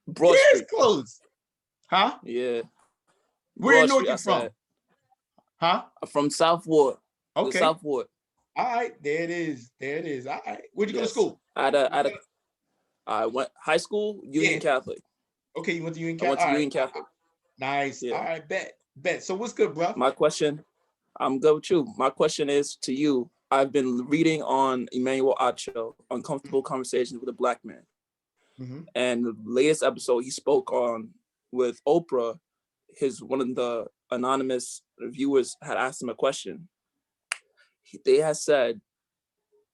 Broad Street. It's close. Huh? Yeah. Where in Newark you from? Huh? I'm from South Ward. Okay. South Ward. All right, there it is. All right. Where'd you go to school? I went high school, Union Catholic. Okay, you went to Union Catholic? I went to Union Catholic. Nice. Yeah. All right, bet. So what's good, bro? My question, I'm good with you. My question is to you. I've been reading on Emmanuel Acho, Uncomfortable Conversations with a Black Man. Mm-hmm. And the latest episode he spoke on with Oprah, one of the anonymous viewers had asked him a question. They had said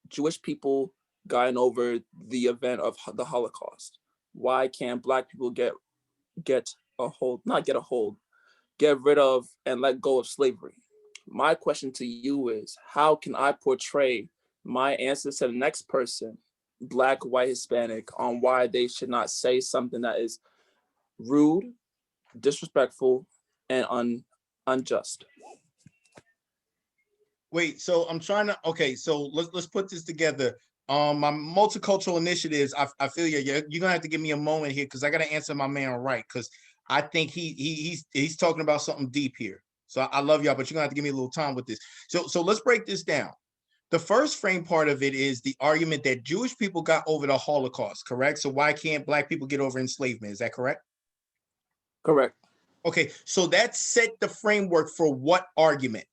Jewish people gotten over the event of the Holocaust. Why can't Black people get rid of and let go of slavery? My question to you is, how can I portray my answers to the next person, Black, white, Hispanic, on why they should not say something that is rude, disrespectful, and unjust? Wait, so I'm trying to, okay, so let's put this together. My multicultural initiatives, I feel you're gonna have to give me a moment here because I gotta answer my man right, because I think he's talking about something deep here. So I love y'all, but you're gonna have to give me a little time with this. So let's break this down. The first frame part of it is the argument that Jewish people got over the Holocaust, correct? So why can't Black people get over enslavement? Is that correct? Correct. Okay, so that set the framework for what argument?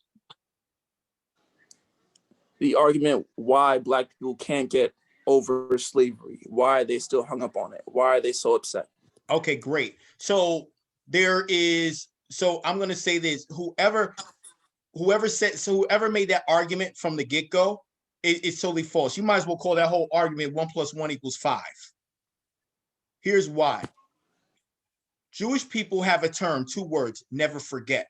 The argument why Black people can't get over slavery, why are they still hung up on it, why are they so upset? Okay, great. So I'm gonna say this: whoever made that argument from the get-go, it's totally false. You might as well call that whole argument 1 + 1 = 5. Here's why. Jewish people have a term, 2 words: never forget.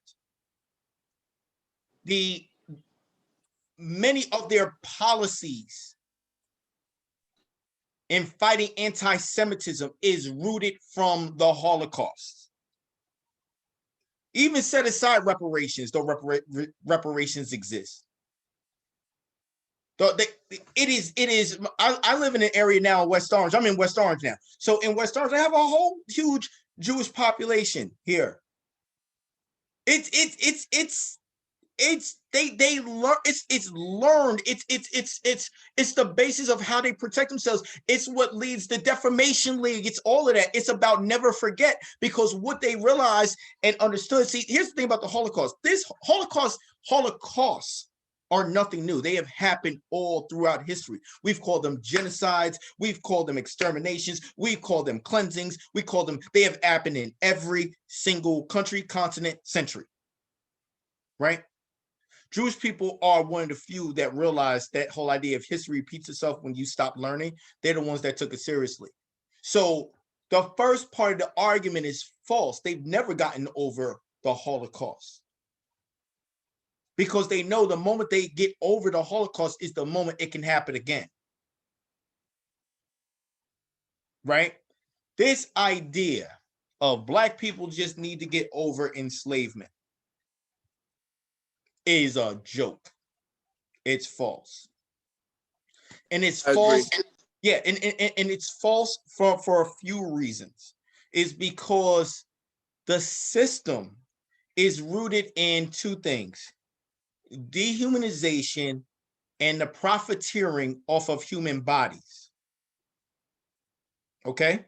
Many of their policies in fighting anti-Semitism is rooted from the Holocaust. Even set aside reparations, though reparations exist. It is. I live in an area now in West Orange. I'm in West Orange now. So in West Orange, I have a whole huge Jewish population here. They learn. It's learned. It's the basis of how they protect themselves. It's what leads the Defamation League. It's all of that. It's about never forget, because what they realized and understood. See, here's the thing about the Holocaust. This Holocausts are nothing new. They have happened all throughout history. We've called them genocides. We've called them exterminations. We've called them cleansings. They have happened in every single country, continent, century. Right? Jewish people are one of the few that realize that whole idea of history repeats itself when you stop learning. They're the ones that took it seriously. So the first part of the argument is false. They've never gotten over the Holocaust, because they know the moment they get over the Holocaust is the moment it can happen again. Right? This idea of Black people just need to get over enslavement is a joke. It's false. And it's false. Yeah, and it's false for a few reasons. Is because the system is rooted in two things: dehumanization and the profiteering off of human bodies. Okay?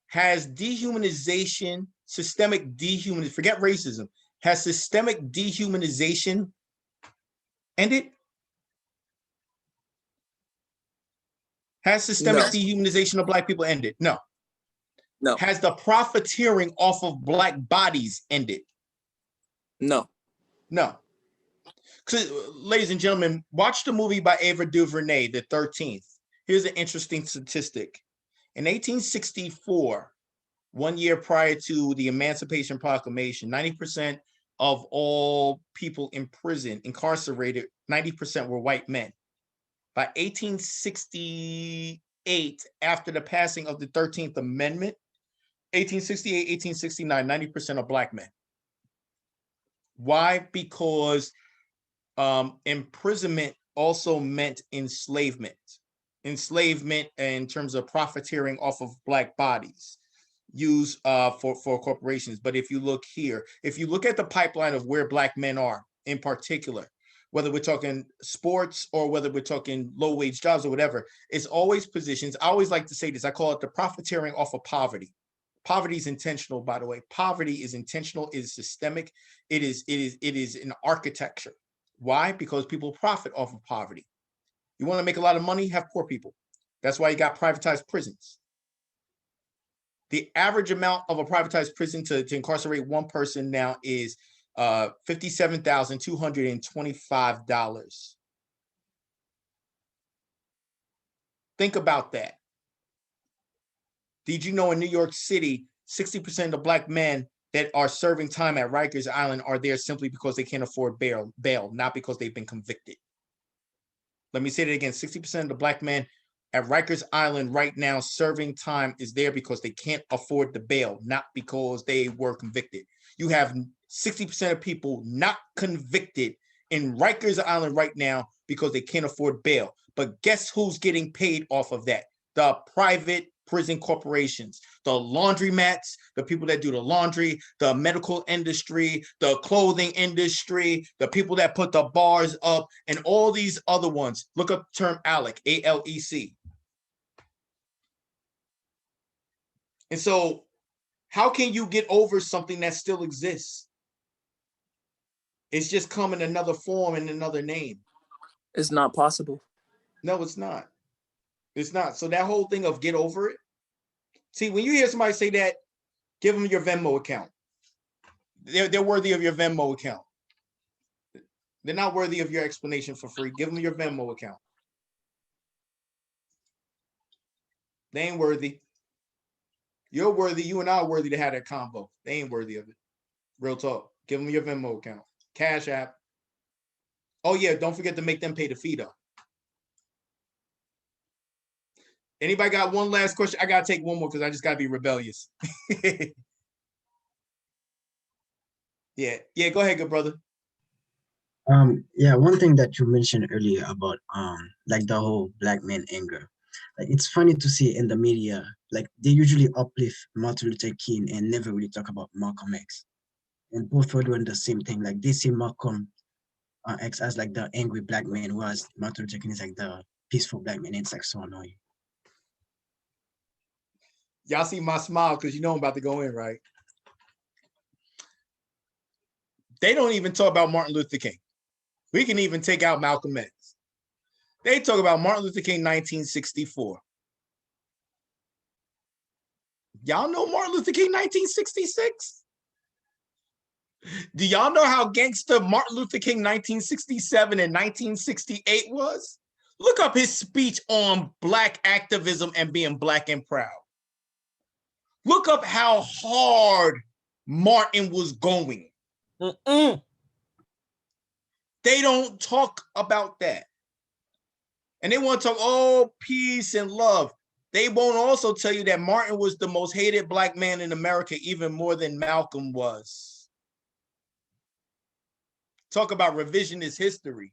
Has dehumanization, systemic dehumanization, forget racism, has systemic dehumanization ended? Has systemic dehumanization of Black people ended? No. No. Has the profiteering off of Black bodies ended? No. No. Ladies and gentlemen, watch the movie by Ava DuVernay, The 13th. Here's an interesting statistic. In 1864, 1 year prior to the Emancipation Proclamation, 90% of all people in prison, incarcerated, 90% were white men. By 1868, after the passing of the 13th Amendment, 1868, 1869, 90% are Black men. Why? Because imprisonment also meant enslavement. Enslavement in terms of profiteering off of Black bodies used for corporations. But if you look here, if you look at the pipeline of where Black men are in particular, whether we're talking sports or whether we're talking low-wage jobs or whatever, it's always positions. I always like to say this. I call it the profiteering off of poverty. Poverty is intentional, by the way. Poverty is intentional, it is systemic, it is an architecture. Why? Because people profit off of poverty. You want to make a lot of money, have poor people. That's why you got privatized prisons. The average amount of a privatized prison to incarcerate one person now is $57,225. Think about that. Did you know in New York City, 60% of the Black men that are serving time at Rikers Island are there simply because they can't afford bail, not because they've been convicted? Let me say that again. 60% of the Black men at Rikers Island right now serving time is there because they can't afford the bail, not because they were convicted. You have 60% of people not convicted in Rikers Island right now because they can't afford bail. But guess who's getting paid off of that? The private prison corporations, the laundromats, the people that do the laundry, the medical industry, the clothing industry, the people that put the bars up, and all these other ones. Look up the term ALEC, A-L-E-C. And so how can you get over something that still exists? It's just come in another form and another name. It's not possible. No, it's not. It's not. So that whole thing of get over it. See, when you hear somebody say that, give them your Venmo account. They're worthy of your Venmo account. They're not worthy of your explanation for free. Give them your Venmo account. They ain't worthy. You're worthy. You and I are worthy to have that combo. They ain't worthy of it. Real talk. Give them your Venmo account. Cash App. Oh, yeah. Don't forget to make them pay the fee, though. Anybody got one last question? I got to take one more because I just got to be rebellious. Yeah. Yeah, go ahead, good brother. Yeah, one thing that you mentioned earlier about like the whole black man anger. Like it's funny to see in the media, like they usually uplift Martin Luther King and never really talk about Malcolm X. And both were doing the same thing. Like they see Malcolm X as like the angry black man, whereas Martin Luther King is like the peaceful black man. It's like so annoying. Y'all see my smile because you know I'm about to go in, right? They don't even talk about Martin Luther King. We can even take out Malcolm X. They talk about Martin Luther King, 1964. Y'all know Martin Luther King, 1966? Do y'all know how gangster Martin Luther King, 1967 and 1968 was? Look up his speech on Black activism and being Black and proud. Look up how hard Martin was going. They don't talk about that. And they want to talk, oh, peace and love. They won't also tell you that Martin was the most hated Black man in America, even more than Malcolm was. Talk about revisionist history.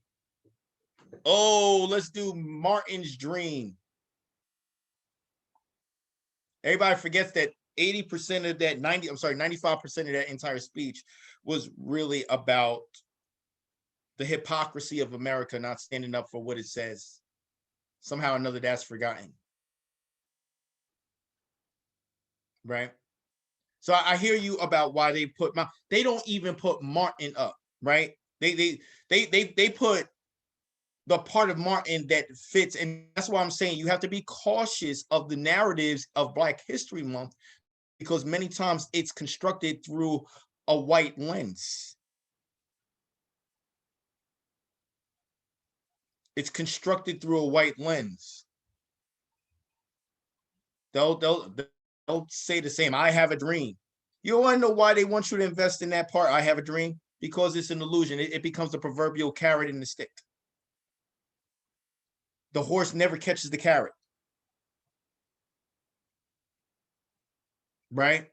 Oh, let's do Martin's dream. Everybody forgets that 80% of that 95% of that entire speech was really about the hypocrisy of America not standing up for what it says. Somehow or another, that's forgotten. Right? So I hear you about why they don't even put Martin up, right? They put the part of Martin that fits, and that's why I'm saying you have to be cautious of the narratives of Black History Month, because many times it's constructed through a white lens. It's constructed through a white lens. They'll say the same, I have a dream. You want to know why they want you to invest in that part, I have a dream? Because it's an illusion. It becomes the proverbial carrot in the stick. The horse never catches the carrot. Right?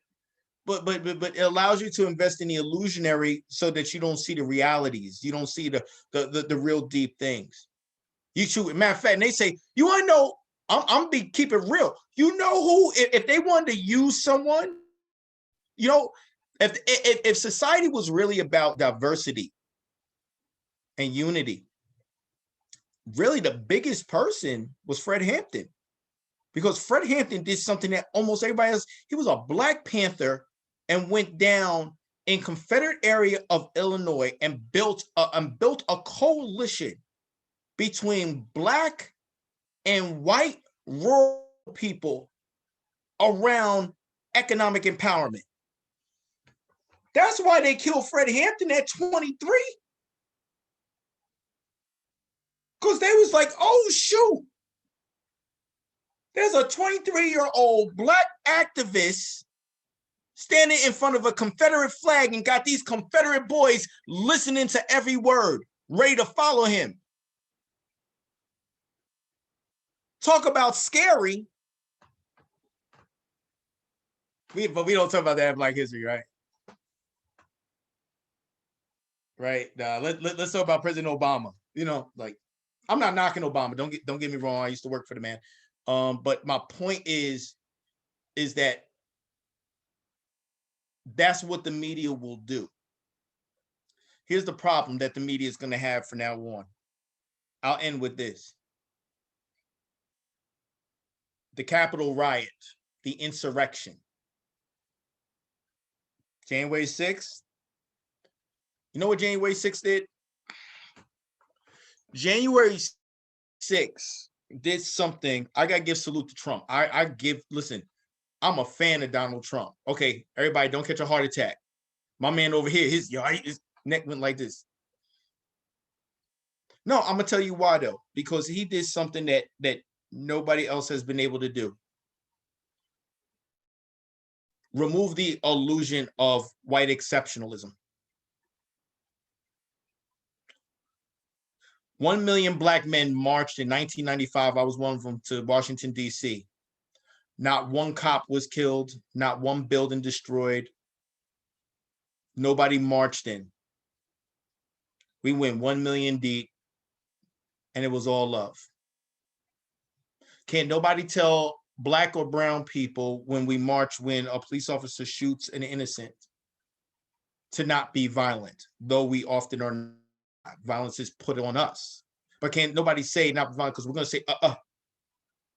But it allows you to invest in the illusionary so that you don't see the realities. You don't see the real deep things. You shoot. Matter of fact, and they say, you want to know, I'm be keep it real. You know who, if they wanted to use someone, you know, if society was really about diversity and unity, really the biggest person was Fred Hampton. Because Fred Hampton did something that almost everybody else, he was a Black Panther and went down in Confederate area of Illinois and built a coalition between Black and white rural people around economic empowerment. That's why they killed Fred Hampton at 23. Because they was like, oh, shoot. There's a 23-year-old Black activist standing in front of a Confederate flag and got these Confederate boys listening to every word, ready to follow him. Talk about scary. But we don't talk about that in Black history, right? Right. Let's talk about President Obama. You know, like, I'm not knocking Obama. Don't get me wrong. I used to work for the man. But my point is that that's what the media will do. Here's the problem that the media is going to have from now on. I'll end with this. The Capitol riot, the insurrection. January 6th. You know what January 6th did? January 6th did something. I got to give salute to Trump. Listen, I'm a fan of Donald Trump. Okay, everybody, don't catch a heart attack. My man over here, his neck went like this. No, I'm gonna tell you why though, because he did something that nobody else has been able to do. Remove the illusion of white exceptionalism. 1 million Black men marched in 1995. I was one of them, to Washington, D.C. Not one cop was killed, not one building destroyed. Nobody marched in. We went 1 million deep, and it was all love. Can't nobody tell Black or brown people when we march, when a police officer shoots an innocent, to not be violent, though we often are not. Violence is put on us. But can't nobody say not violent, because we're going to say,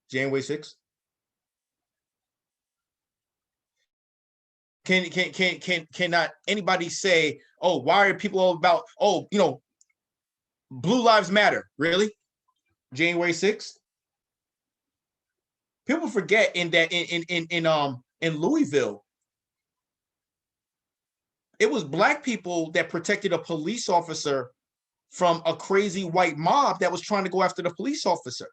January 6th. Cannot anybody say, oh, why are people all about, oh, Blue Lives Matter? Really? January 6th? People forget in Louisville, it was Black people that protected a police officer from a crazy white mob that was trying to go after the police officer.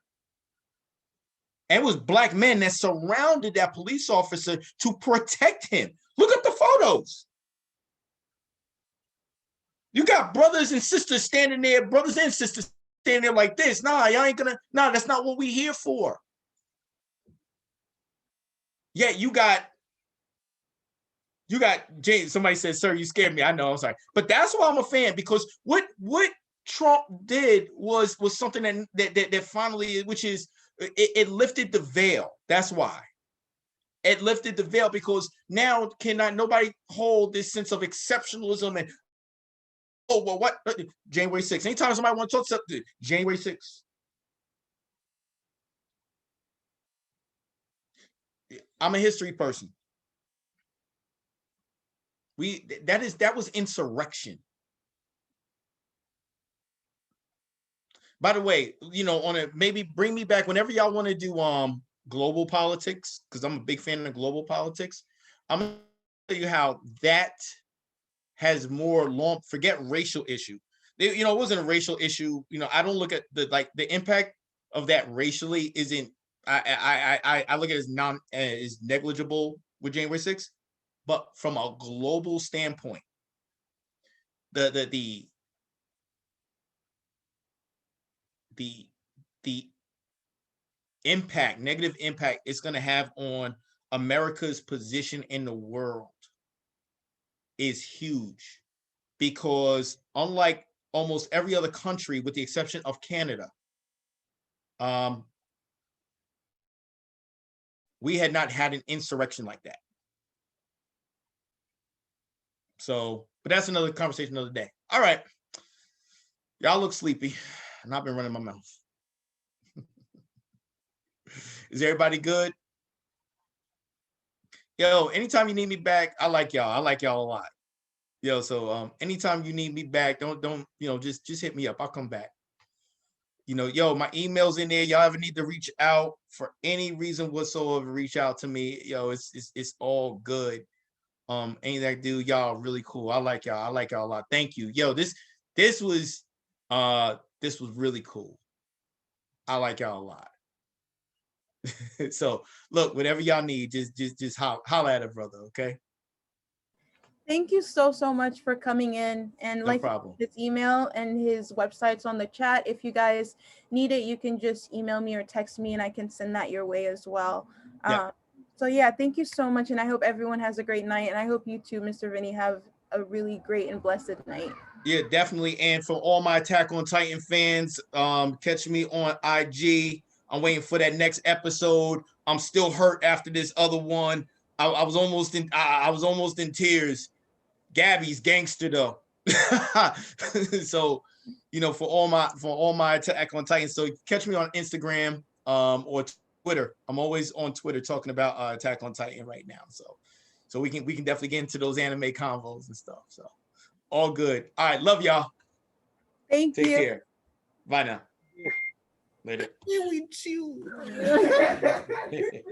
And it was Black men that surrounded that police officer to protect him. Look at the photos. You got brothers and sisters standing there, brothers and sisters standing there like this. Nah, y'all ain't gonna, nah, that's not what we here for. Yeah, you got James. Somebody said, sir, you scared me. I know, I'm sorry. But that's why I'm a fan, because what Trump did was something that finally, which is, it lifted the veil. That's why. It lifted the veil, because now cannot nobody hold this sense of exceptionalism and, oh, well, what? January 6th. Anytime somebody want to talk something, January 6th. I'm a history person. That was insurrection. By the way, maybe bring me back whenever y'all want to do global politics, because I'm a big fan of global politics. I'm gonna tell you how that has more forget racial issue. It wasn't a racial issue. I don't look at the impact of that racially isn't. I look at it as negligible with January 6th, but from a global standpoint, the impact, negative impact it's going to have on America's position in the world is huge, because unlike almost every other country, with the exception of Canada, we had not had an insurrection like that. So, but that's another conversation another day. All right. Y'all look sleepy, and I've been running my mouth. Is everybody good? Yo, anytime you need me back, I like y'all. I like y'all a lot. Yo, so anytime you need me back, don't just hit me up. I'll come back. Yo, my email's in there. Y'all ever need to reach out for any reason whatsoever, reach out to me. Yo, it's all good. Anything I do, y'all really cool. I like y'all. I like y'all a lot. Thank you. Yo, this was really cool. I like y'all a lot. So look, whatever y'all need, just holla at a brother, okay? Thank you so much for coming in. And No problem. His email and his website's on the chat. If you guys need it, you can just email me or text me, and I can send that your way as well. Yeah. So yeah, thank you so much, and I hope everyone has a great night, and I hope you too, Mr. Viney, have a really great and blessed night. Yeah, definitely. And for all my Attack on Titan fans, catch me on IG. I'm waiting for that next episode. I'm still hurt after this other one. I was almost in tears. Gabby's gangster though. So, for all my Attack on Titan. So catch me on Instagram or Twitter. I'm always on Twitter talking about Attack on Titan right now. So we can definitely get into those anime convos and stuff. So all good. All right, love y'all. Take care. Bye now. Later. Yeah, we chew.